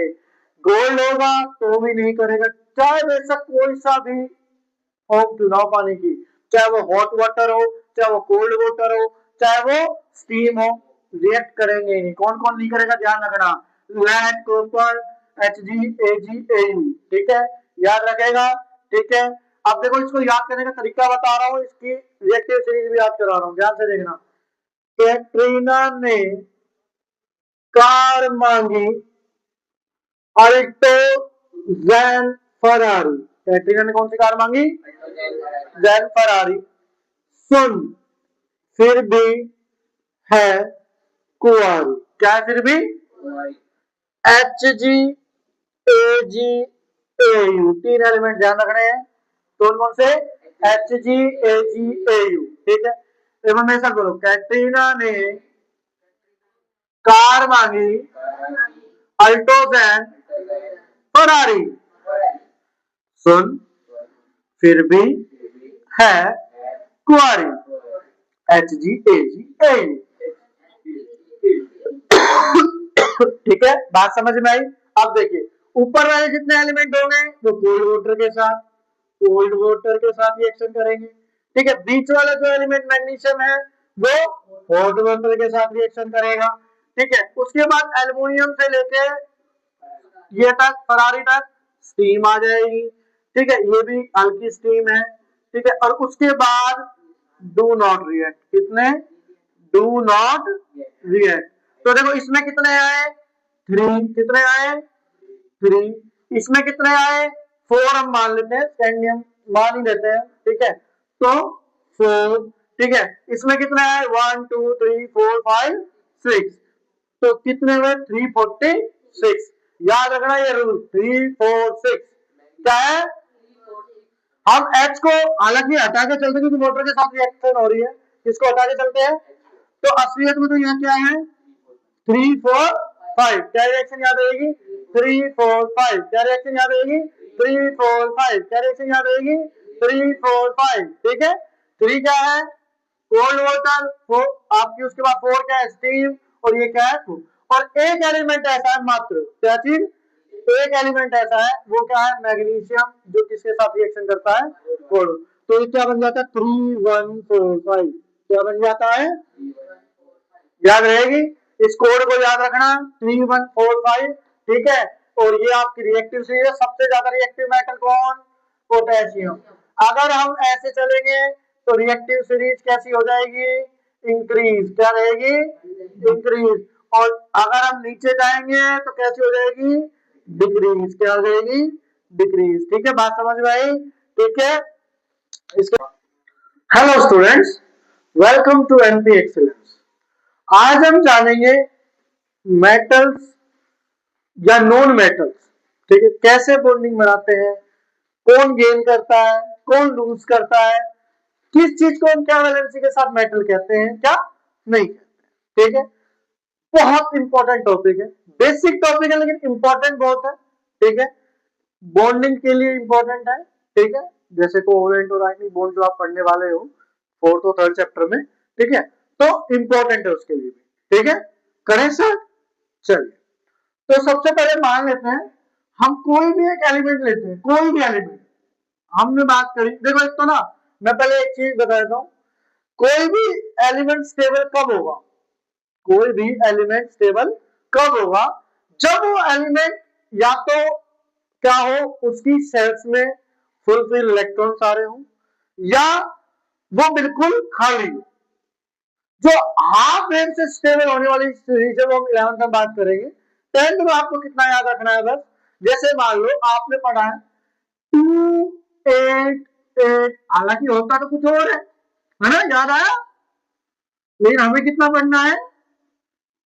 गोल्ड होगा तो भी नहीं करेगा, चाहे वैसा कोई सा भी फॉर्म क्यों ना हो पानी की, चाहे वो हॉट वाटर हो, चाहे वो कोल्ड वाटर हो, चाहे वो स्टीम हो, रिएक्ट करेंगे ही नहीं। कौन कौन नहीं करेगा, ध्यान रखना, lead, copper, Hg, Ag, Au। ठीक है, याद रखेगा। ठीक है, अब देखो इसको याद करने का तरीका बता रहा हूँ, इसकी रिएक्टिव सीरीज भी याद करा रहा हूँ, ध्यान से देखना। कैटरीना ने कार मांगी, अल्टो, जैन, फरारी। कैटरीना ने कौन सी कार मांगी, जैन फरारी। सुन फिर भी है कुंवारी, क्या है फिर भी, Hg, Ag, Au, तीन एलिमेंट ध्यान रखने हैं। कौन कौन से, Hg, Ag, Au। ठीक है, हमेशा करो, कैटरीना ने कार मांगी, अल्टो, जैन, फरारी। सुन फिर भी है कुंवारी, Hg, Ag, Au। ठीक है, बात समझ में आई। अब देखिए ऊपर वाले जितने एलिमेंट होंगे वो कोल्ड वाटर के साथ, कोल्ड वाटर के साथ रिएक्शन करेंगे। ठीक है, बीच वाला जो एलिमेंट मैग्नीशियम है वो हॉट वाटर के साथ रिएक्शन करेगा। ठीक है, उसके बाद एल्युमिनियम से लेके ये तक, फरारी तक स्टीम आ जाएगी। ठीक है, ये भी हल्की स्टीम है। ठीक है, और उसके बाद डू नॉट रिएक्ट, कितने, डू नॉट रिएक्ट। तो देखो इसमें कितने आए, 3, कितने आए, 3, इसमें कितने आए, 4 हम मान लेते हैं, स्कैंडियम मान ही लेते हैं। ठीक है, तो 4। ठीक है, इसमें कितने आए, 1 2 3 4 5 6, तो कितने हुए, 346। याद रखना ये रूल, 3 4 6 क्या है, हम H को हालांकि हटा के चलते क्योंकि मोटर के साथ रिएक्शन हो रही है, इसको हटा के चलते हैं तो असलियत में तो यह क्या है 3 4 5, क्या रिएक्शन याद रहेगी 3 4 5, क्या रिएक्शन याद रहेगी 3 4 5, क्या रिएक्शन याद रहेगी 3 4 5, ठीक है। 3 क्या है कोल्ड वाटर, आपकी उसके बाद 4 क्या है स्टीम, और ये क्या है फूड। और एक एलिमेंट ऐसा है मात्र, क्या चीज, एक एलिमेंट ऐसा है वो क्या है मैग्नीशियम, जो किसके साथ रिएक्शन करता है कोल्ड। तो ये क्या बन जाता है 3 1 4 5, क्या बन जाता है, याद रहेगी, इस कोड को याद रखना 3 1 4 5, ठीक है। और ये आपकी रिएक्टिव सीरीज है, सबसे ज्यादा रिएक्टिव मेटल कौन, पोटेशियम। अगर हम ऐसे चलेंगे तो रिएक्टिव सीरीज कैसी हो जाएगी, इंक्रीज, क्या रहेगी इंक्रीज। और अगर हम नीचे जाएंगे तो कैसी हो जाएगी डिक्रीज, क्या हो जाएगी डिक्रीज, ठीक है, बात समझ में आई, ठीक है। इसके hello students, welcome to NP excellence. आज हम जानेंगे मेटल्स या नॉन मेटल्स, ठीक है, कैसे बॉन्डिंग बनाते हैं, कौन गेन करता है, कौन लूज करता है, किस चीज को हम क्या वैलेंसी के साथ मेटल कहते हैं, क्या नहीं कहते हैं, ठीक है। बहुत इंपॉर्टेंट टॉपिक है, बेसिक टॉपिक है लेकिन इंपॉर्टेंट बहुत है, ठीक है, बॉन्डिंग के लिए इंपॉर्टेंट है, ठीक है। जैसे कोवेलेंट और आयनिक बॉन्ड जो आप पढ़ने वाले हो फोर्थ और थर्ड चैप्टर में, ठीक है, तो इंपॉर्टेंट है उसके लिए भी, ठीक है। करें सर, चलिए तो सबसे पहले मान लेते हैं हम कोई भी एक एलिमेंट लेते हैं, कोई भी एलिमेंट हमने बात करी, देखो एक तो ना मैं पहले एक चीज बता देता हूं, कोई भी एलिमेंट स्टेबल कब होगा, कोई भी एलिमेंट स्टेबल कब होगा, जब वो एलिमेंट या तो क्या हो उसकी सेल्स में फुलफिल इलेक्ट्रॉन्स आ रहे हो, या वो बिल्कुल खाली हो। जो हाफ वेव से स्टेबल होने वाली सीरीज है वो हम 11th में बात करेंगे, 10th में आपको कितना याद रखना है बस, जैसे मान लो आपने पढ़ा है 2 8 8, हालांकि होता तो कुछ और है ना, याद आया, लेकिन हमें कितना पढ़ना है,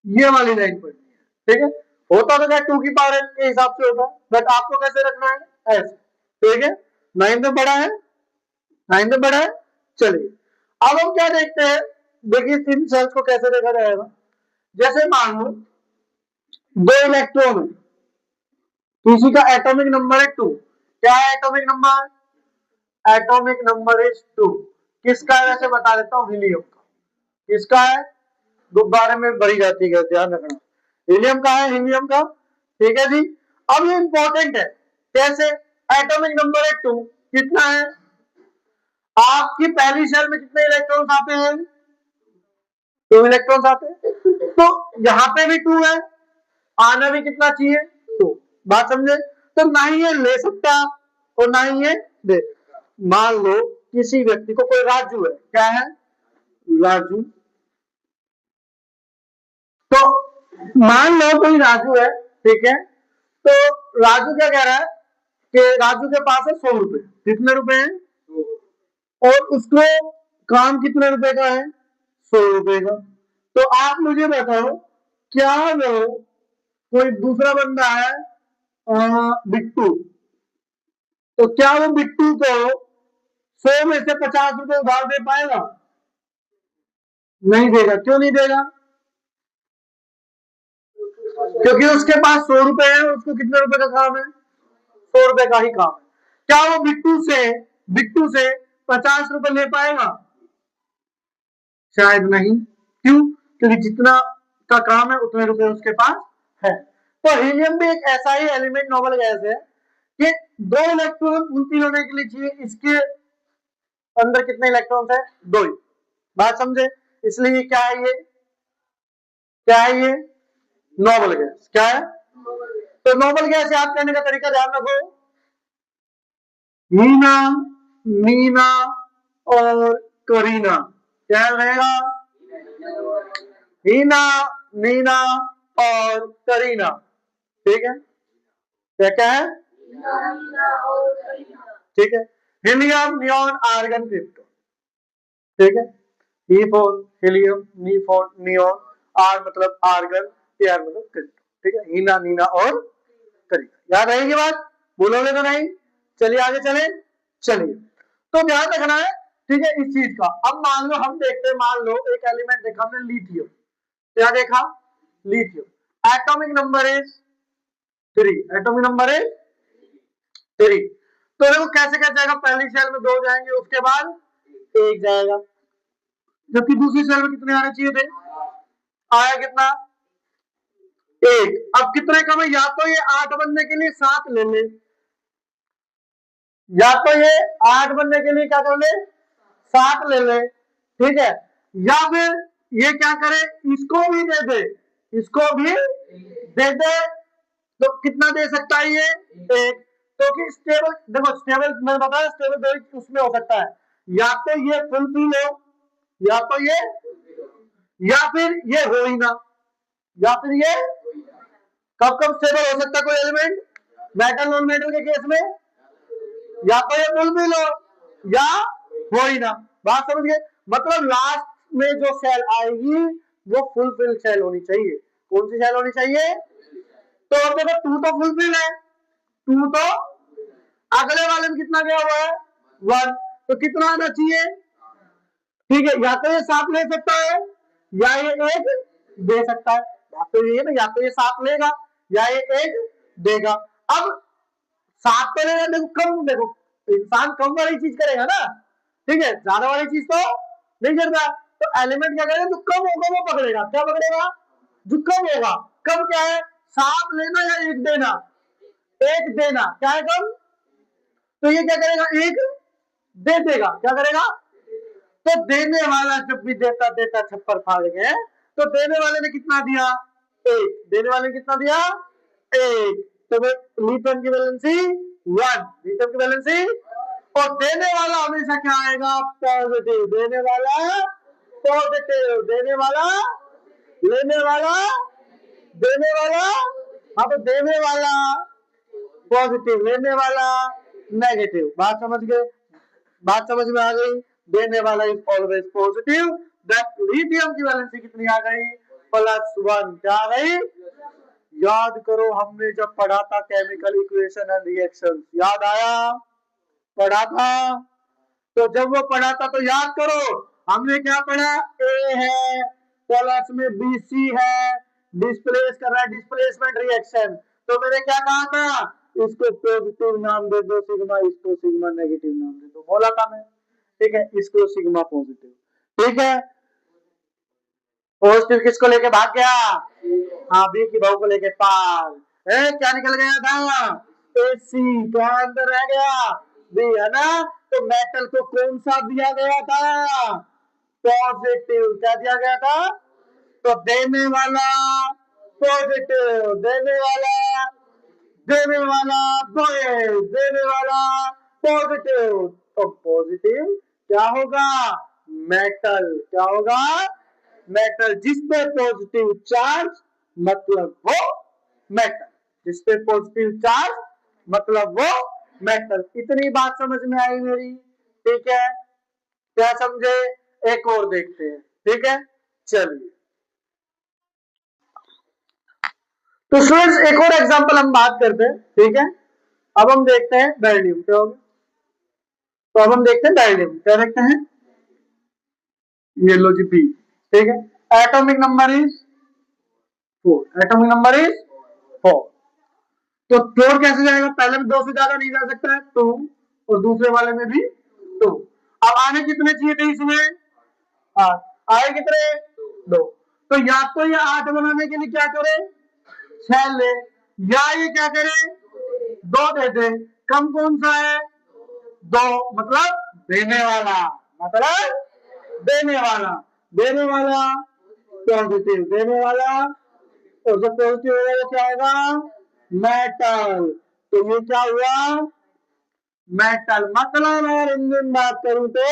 ये वाली लाइन पढ़नी है, ठीक है। होता तो क्या 2 की पावर n के हिसाब से होता, बट आपको कैसे रखना है ऐसे, ठीक है। 9th में पढ़ा है, 9th में पढ़ा है, चलिए अब हम क्या देखते हैं, देखिए इन सेल्स को कैसे देखा जाएगा, जैसे मान लो 2 इलेक्ट्रॉन है, किसी का एटॉमिक नंबर है 2, क्या है atomic number, atomic number is 2, किसका है वैसे बता देता हूं, हीलियम का, किसका है, गुब्बारे में भरी जाती है, ध्यान रखना, हीलियम का है, हीलियम का, ठीक है जी। अब ये इंपॉर्टेंट है, कैसे, एटॉमिक नंबर है 2, कितना है, आपकी पहली सेल में कितने इलेक्ट्रॉन्स आते हैं, 2 इलेक्ट्रॉन्स आते हैं, तो यहां पे भी 2 है, आना भी कितना चाहिए 2, बात समझे। तो ना ही ये ले सकता और ना ही ये दे। मान लो किसी व्यक्ति को, कोई राजू है, क्या है राजू, तो मान लो कोई राजू है, ठीक है, तो राजू क्या कह रहा है कि राजू के पास है 100 रुपए, कितने रुपए हैं, और उसको काम कितने रुपए का है 100 रुपए का। तो आप मुझे बताओ क्या वो कोई दूसरा बंदा है बिट्टू, तो क्या वो बिट्टू को 100 में से 50 रुपए उधार दे पाएगा, नहीं देगा, क्यों नहीं देगा, क्योंकि उसके पास 100 रुपए है, उसको कितने रुपए का काम है 100 रुपए का ही काम है। क्या वो बिट्टू से 50 रुपए ले पाएगा, शायद नहीं, क्यों, क्योंकि जितना का काम है उतने रुपए उसके पास है। तो हीलियम भी एक ऐसा ही एलिमेंट नोबल गैस है कि 2 इलेक्ट्रॉन फुलफिल होने के लिए चाहिए, इसके अंदर कितने इलेक्ट्रॉन्स है 2 ही, बात समझे, इसलिए क्या है ये, क्या है ये नोबल गैस, क्या है, तो नोबल गैस याद करने का तरीका ध्यान रखो, नीना नीना और करीना, क्या रहेगा, हीना नीना और करीना, ठीक है, क्या क्या है, ठीक है, हीलियम नियॉन आर्गन क्रिप्टोन, ठीक है, ई फॉर हीलियम, नी फॉर नियॉन, आर मतलब आर्गन, आर मतलब क्रिप्टोन, ठीक है, हीना नीना और करीना, याद रहेगी बात, बोलोगे तो नहीं, चलिए आगे चले, चलिए, तो ध्यान रखना है, ठीक है, इस चीज का। अब मान लो हम देखते हैं, मान लो एक एलिमेंट देखा हमने लिथियम, क्या देखा, lithium, atomic number is 3, atomic number is 3। तो देखो कैसे कैसे जाएगा, पहली सेल में 2 जाएंगे, उसके बाद 1 जाएगा, जबकि दूसरी सेल में कितने आने चाहिए थे, आया कितना, 1। अब कितने कम है, या तो ये 8 बनने के लिए 7 ले ले, या तो ये 8 बनने के लिए क्या कर ले, 7 ले ले, ठीक है, या फिर ये क्या करे, इसको भी दे दे, इसको भी दे दे, तो कितना दे सकता है ये, 1। तो कि स्टेबल, देखो स्टेबल मैंने बताया, स्टेबल उसमें हो सकता है, या तो ये फुलफिल हो, या तो ये, या फिर ये हो ही ना, या फिर ये कब कब स्टेबल हो सकता है कोई एलिमेंट, मेटल नॉन मेटल के केस में, या तो ये फुलफिल हो या हो ही ना। बात समझ गए, मतलब लास्ट में जो सेल आएगी वो फुलफिल सेल होनी चाहिए। कौन सी सेल होनी चाहिए, तो अब देखो 2 तो फुलफिल है, 2 तो अगले वाले में कितना गया हुआ है, 1, तो कितना आना चाहिए, ठीक है, या तो ये 7 ले सकता है, या ये 1 दे सकता है, या तो ये ना, या तो ये 7 लेगा या ये 1 देगा। अब 7 तो लेगा, देखो कम, देखो इंसान कम वाली चीज करेगा ना, ठीक है, ज्यादा वाली चीज तो नहीं करता, तो एलिमेंट क्या करेगा, जो कम होगा वो पकड़ेगा, क्या पकड़ेगा, जो कम होगा। कम क्या है, 7 लेना या 1 देना, 1 देना, क्या है कम, तो ये क्या करेगा, 1 दे देगा, क्या करेगा, तो देने वाला जब भी देता देता छप्पर फाड़ गए, तो देने वाले ने कितना दिया, 1, देने वाले ने कितना दिया, 1, तो लिथियम की वैलेंसी 1, लिथियम की वैलेंसी, और देने वाला हमेशा क्या आएगा, पॉजिटिव, देने वाला पॉजिटिव, देने वाला, लेने वाला, देने वाला, हाँ तो देने वाला पॉजिटिव, लेने वाला नेगेटिव। बात समझ गए, बात समझ में आ गई, देने वाला is always positive, that lithium की वैलेंसी कितनी आ गई, +1, क्या आ गई, याद करो हमने जब पढ़ा था केमिकल इक्वेशन एंड रिएक्शन, याद आया, पढ़ा था, तो जब वो पढ़ा था तो याद करो हमने क्या पढ़ा, ए है प्लस में BC है, डिस्प्लेस कर रहा है, डिस्प्लेसमेंट रिएक्शन, तो मैंने क्या कहा था, इसको पॉजिटिव नाम दे दो सिग्मा, इसको सिग्मा नेगेटिव नाम दे दो, बोला था मैं, ठीक है, इसको सिग्मा पॉजिटिव, ठीक है, पॉजिटिव किसको लेके भाग गया, हाँ बी की बहू को लेके पार, क्या निकल गया था, AC, क्या अंदर रह गया, बी है ना, तो मेटल को कौन सा दिया गया था, पॉजिटिव, क्या दिया गया था, तो देने वाला पॉजिटिव, देने वाला, देने वाला देने वाला पॉजिटिव, तो पॉजिटिव क्या होगा, मेटल, क्या होगा, मेटल, जिसपे पॉजिटिव चार्ज मतलब वो मेटल, जिसपे पॉजिटिव चार्ज मतलब वो मेटल। इतनी बात समझ में आई मेरी, ठीक है, क्या समझे, एक और देखते हैं, ठीक है, चलिए, तो स्टूडेंट्स एक और एग्जांपल हम बात करते हैं, ठीक है, अब हम देखते हैं बेरिलियम, क्या होगा, तो अब हम देखते हैं बेरिलियम, क्या देखते हैं, ये लो जी बी, ठीक है, atomic number is 4, atomic number is 4, तो 4 कैसे जाएगा, पहले में 2 से ज्यादा नहीं जा सकता है, 2, और दूसरे वाले में भी 2, अब आने कितने चाहिए थे इसमें, 8, आए कितने, 2, तो या तो ये 8 बनाने के लिए क्या करे, 6 ले, या ये क्या करे, 2 दे दे, कम कौन सा है, 2, मतलब देने वाला, मतलब देने वाला, देने वाला पॉजिटिव, देने वाला, और जब पॉजिटिव होगा वो क्या होगा, मेटल, तो ये क्या हुआ, मेटल, मतलब अगर इंजन बात करूं तो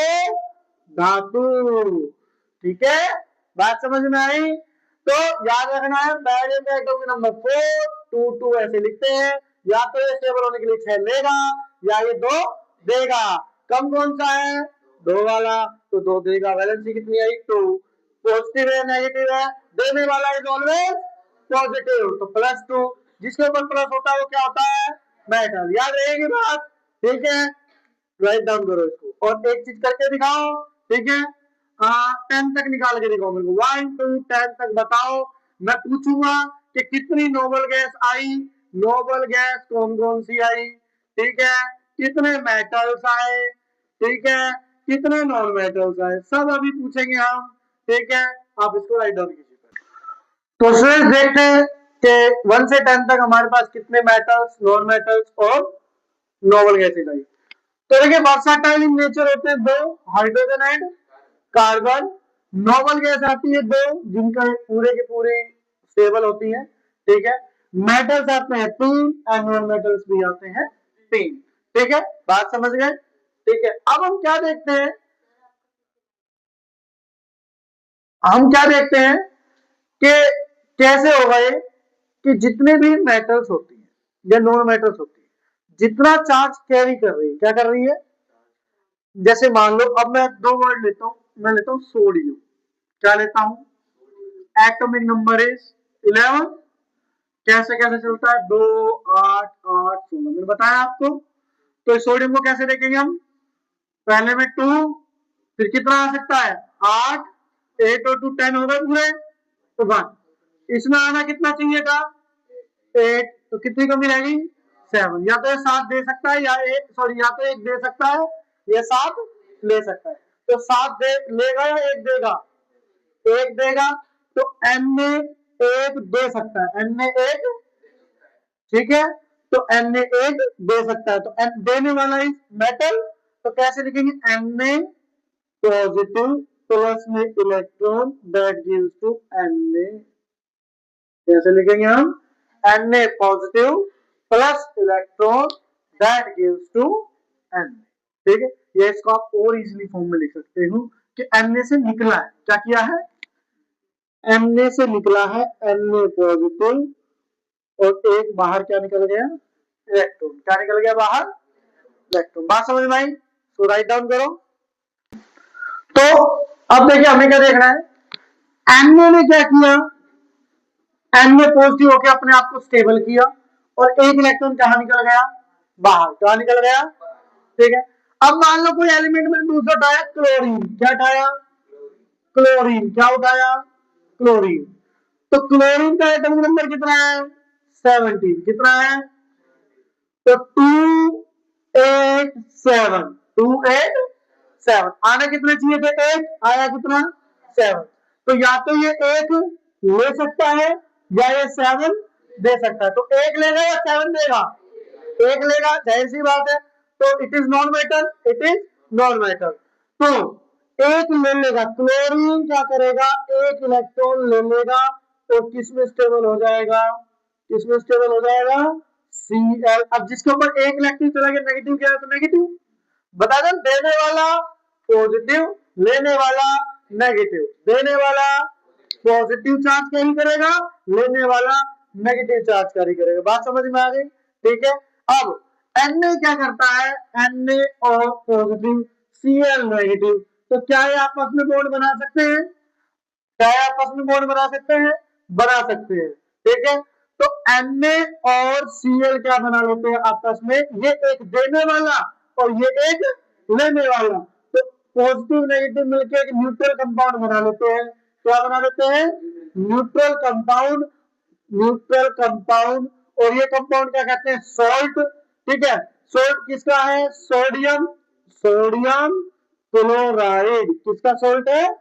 धातु, ठीक है, बात समझ में आई, तो याद रखना है बेरिलियम का एटॉमिक नंबर 4, 2 2 ऐसे लिखते हैं, या तो ये स्टेबल होने के लिए 6 लेगा, या ये 2 देगा, कम कौन सा है, 2 वाला, तो 2 देगा, वैलेंसी कितनी आई, 2, पॉजिटिव है नेगेटिव है, देने वाला इज ऑलवेज पॉजिटिव, तो +2, जिसके ऊपर प्लस होता है वो क्या होता है, मेटल, याद रहेगी बात, ठीक है, राइट डाउन करो इसको और एक चीज करके दिखाओ, ठीक है। 10 तक निकाल के दिखाओ मेरे को, 1 to 10 तक बताओ। मैं पूछूंगा कि कितनी नोबल गैस आई, नोबल गैस कौन कौन सी आई, ठीक है, कितने मेटल्स आए, ठीक है, कितने नॉन मेटल्स आए, सब अभी पूछेंगे हम, ठीक है। आप इसको राइट डाउन कीजिए। तो स्टूडेंट्स देखते हैं कि 1 से 10 तक हमारे पास कितने मेटल्स, नॉन मेटल्स और नोबल गैसेज आई। तो देखिए वर्साटाइल इन नेचर होते हैं दो, hydrogen and carbon. Noble gas आती है दो, जिनका पूरे के पूरे स्टेबल होती है, ठीक है। मेटल्स आते हैं 3 एंड नॉन मेटल्स भी आते हैं 3, ठीक है। बात समझ गए, ठीक है। अब हम क्या देखते हैं, कि कैसे होगा ये, कि जितने भी मेटल्स होती है या नॉन मेटल्स होती है, जितना चार्ज कैरी कर रही है, क्या कर रही है। जैसे मान लो अब मैं दो वर्ड लेता हूं, मैं लेता हूं सोडियम, क्या लेता हूं, एटॉमिक नंबर इज 11, कैसे कैसे चलता है 2 8 8 16, मैंने बताया आपको। तो सोडियम को कैसे देखेंगे हम, पहले में 2, फिर कितना आ सकता है 8, 8 और 2 10 हो गए पूरे, तो 1, इसमें आना कितना चाहिए था 8, तो कितनी कमी रहेगी 7, या तो 7 दे सकता है या या तो 1 दे सकता है या 7 ले सकता है। तो 7 दे लेगा या 1 देगा, 1 देगा, तो n ने 1 दे सकता है, n ने 1, ठीक है, तो n ने 1 दे सकता है, तो n देने वाला इज मेटल, तो कैसे लिखेंगे, n ने पॉजिटिव प्लस में electron that gives to Na, कैसे लिखेंगे हम, Na positive plus electron that gives to Na, ठीक है। ये इसको आप और इजीली फॉर्म में लिख सकते हो कि Na से निकला है, क्या किया है, Na से निकला है Na पॉजिटिव, और एक बाहर क्या निकल गया, इलेक्ट्रॉन, क्या निकल गया बाहर, इलेक्ट्रॉन। बात समझ में आई, तो राइट डाउन करो। तो अब देखिए हमें क्या देखना है, Na ने क्या किया, Na पॉजिटिव होकर अपने आप को स्टेबल किया, और एक इलेक्ट्रॉन कहां निकल गया, बाहर, कहां निकल गया, ठीक है। अब मान लो कोई एलिमेंट में दूसरा उठाया क्लोरीन, क्या उठाया, क्लोरीन, क्या उठाया, क्लोरीन, तो क्लोरीन का एटॉमिक नंबर कितना है 17, कितना है, तो 287, 287, आना कितने चाहिए थे 8, आया कितना 7, तो या तो ये 1 ले सकता है या ये 7 दे सकता है, तो 1 लेगा या 7 देगा, 1 लेगा, जाहिर सी बात है। तो it is non metal, it is non metal, तो 1 ले लेगा, क्लोरीन क्या करेगा, 1 इलेक्ट्रॉन ले लेगा, तो किसमें स्टेबल हो जाएगा, किसमें स्टेबल हो जाएगा, Cl। अब जिसके ऊपर 1 इलेक्ट्रॉन चला गया नेगेटिव, क्या है, तो नेगेटिव, बता दें, देने वाला पॉजिटिव, लेने वाला नेगेटिव, देने वाला पॉजिटिव चार्ज कैरी करेगा, लेने वाला नेगेटिव चार्ज कैरी करेगा। बात समझ में आ गई, ठीक है। अब Na क्या करता है, Na और पॉजिटिव, Cl नेगेटिव, तो क्या ये आपस में बॉन्ड बना सकते हैं, क्या ये आपस में बॉन्ड बना सकते हैं, बना सकते हैं, ठीक है। तो Na और Cl क्या बना लेते हैं आपस में, ये एक देने वाला और ये एक लेने वाला, तो पॉजिटिव नेगेटिव मिलकर एक न्यूट्रल कंपाउंड बना लेते हैं, क्या बना लेते हैं, न्यूट्रल कंपाउंड, न्यूट्रल कंपाउंड। और ये कंपाउंड क्या कहते हैं, सॉल्ट, ठीक है। सॉल्ट किसका है, सोडियम, सोडियम क्लोराइड, किसका सॉल्ट है,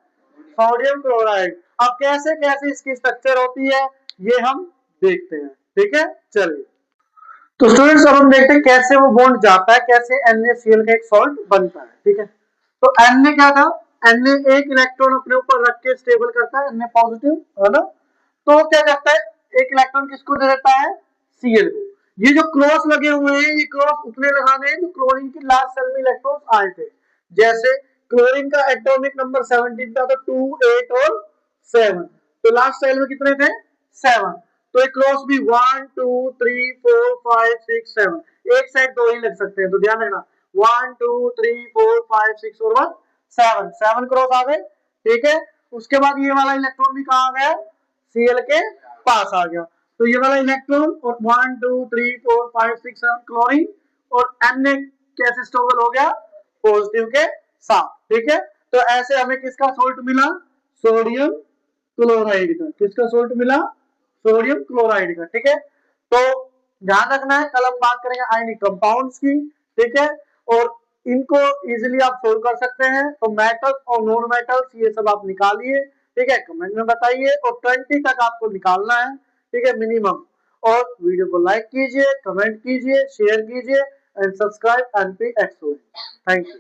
सोडियम क्लोराइड। अब कैसे कैसे इसकी स्ट्रक्चर होती है ये हम देखते हैं, ठीक है। चलिए तो स्टूडेंट्स अब हम देखते हैं कैसे वो बॉन्ड जाता है, कैसे NaCl का एक सॉल्ट बनता है, ठीक है। तो Na क्या था, Na एक इलेक्ट्रॉन अपने ऊपर रख के स्टेबल करता है, Na पॉजिटिव, है ना, तो क्या करता है, एक इलेक्ट्रॉन किसको दे देता है, Cl को। ये जो क्रॉस लगे हुए हैं, ये क्रॉस उतने लगाने हैं जो क्लोरीन की लास्ट सेल में इलेक्ट्रॉन आए थे। जैसे क्लोरीन का एटॉमिक नंबर 17 था, तो 2 8 और 7, तो लास्ट सेल में कितने थे 7, तो एक क्रॉस भी 1 2 3 4 5 6 7, एक साइड 2 ही लग सकते हैं, तो ध्यान रखना 1 2 3 4 5 6 और 1 7, 7 क्रॉस आ गए, ठीक है। उसके बाद ये वाला इलेक्ट्रॉन भी कहाँ आ गया, Cl के पास आ गया, तो ये वाला इलेक्ट्रॉन और 1 2 3 4 5 6 7 क्लोरीन, और Na कैसे स्टेबल हो गया, पॉजिटिव के साथ, ठीक है। तो ऐसे हमें किसका सोल्ट मिला, सोडियम क्लोराइड का, किसका सोल्ट मिला, सोडियम क्लोराइड का, ठीक है। तो ध्यान रखना है, कल हम बात करेंगे आयनिक कंपाउंड्स की, ठीक है, और इनको इजीली आप सोल्व कर सकते हैं। तो मेटल्स और नॉन मेटल्स ये सब आप निकालिए, ठीक है, कमेंट में बताइए, और 20 तक आपको निकालना है, ठीक है, मिनिमम। और वीडियो को लाइक कीजिए, कमेंट कीजिए, शेयर कीजिए and subscribe NP excellence. Thank you.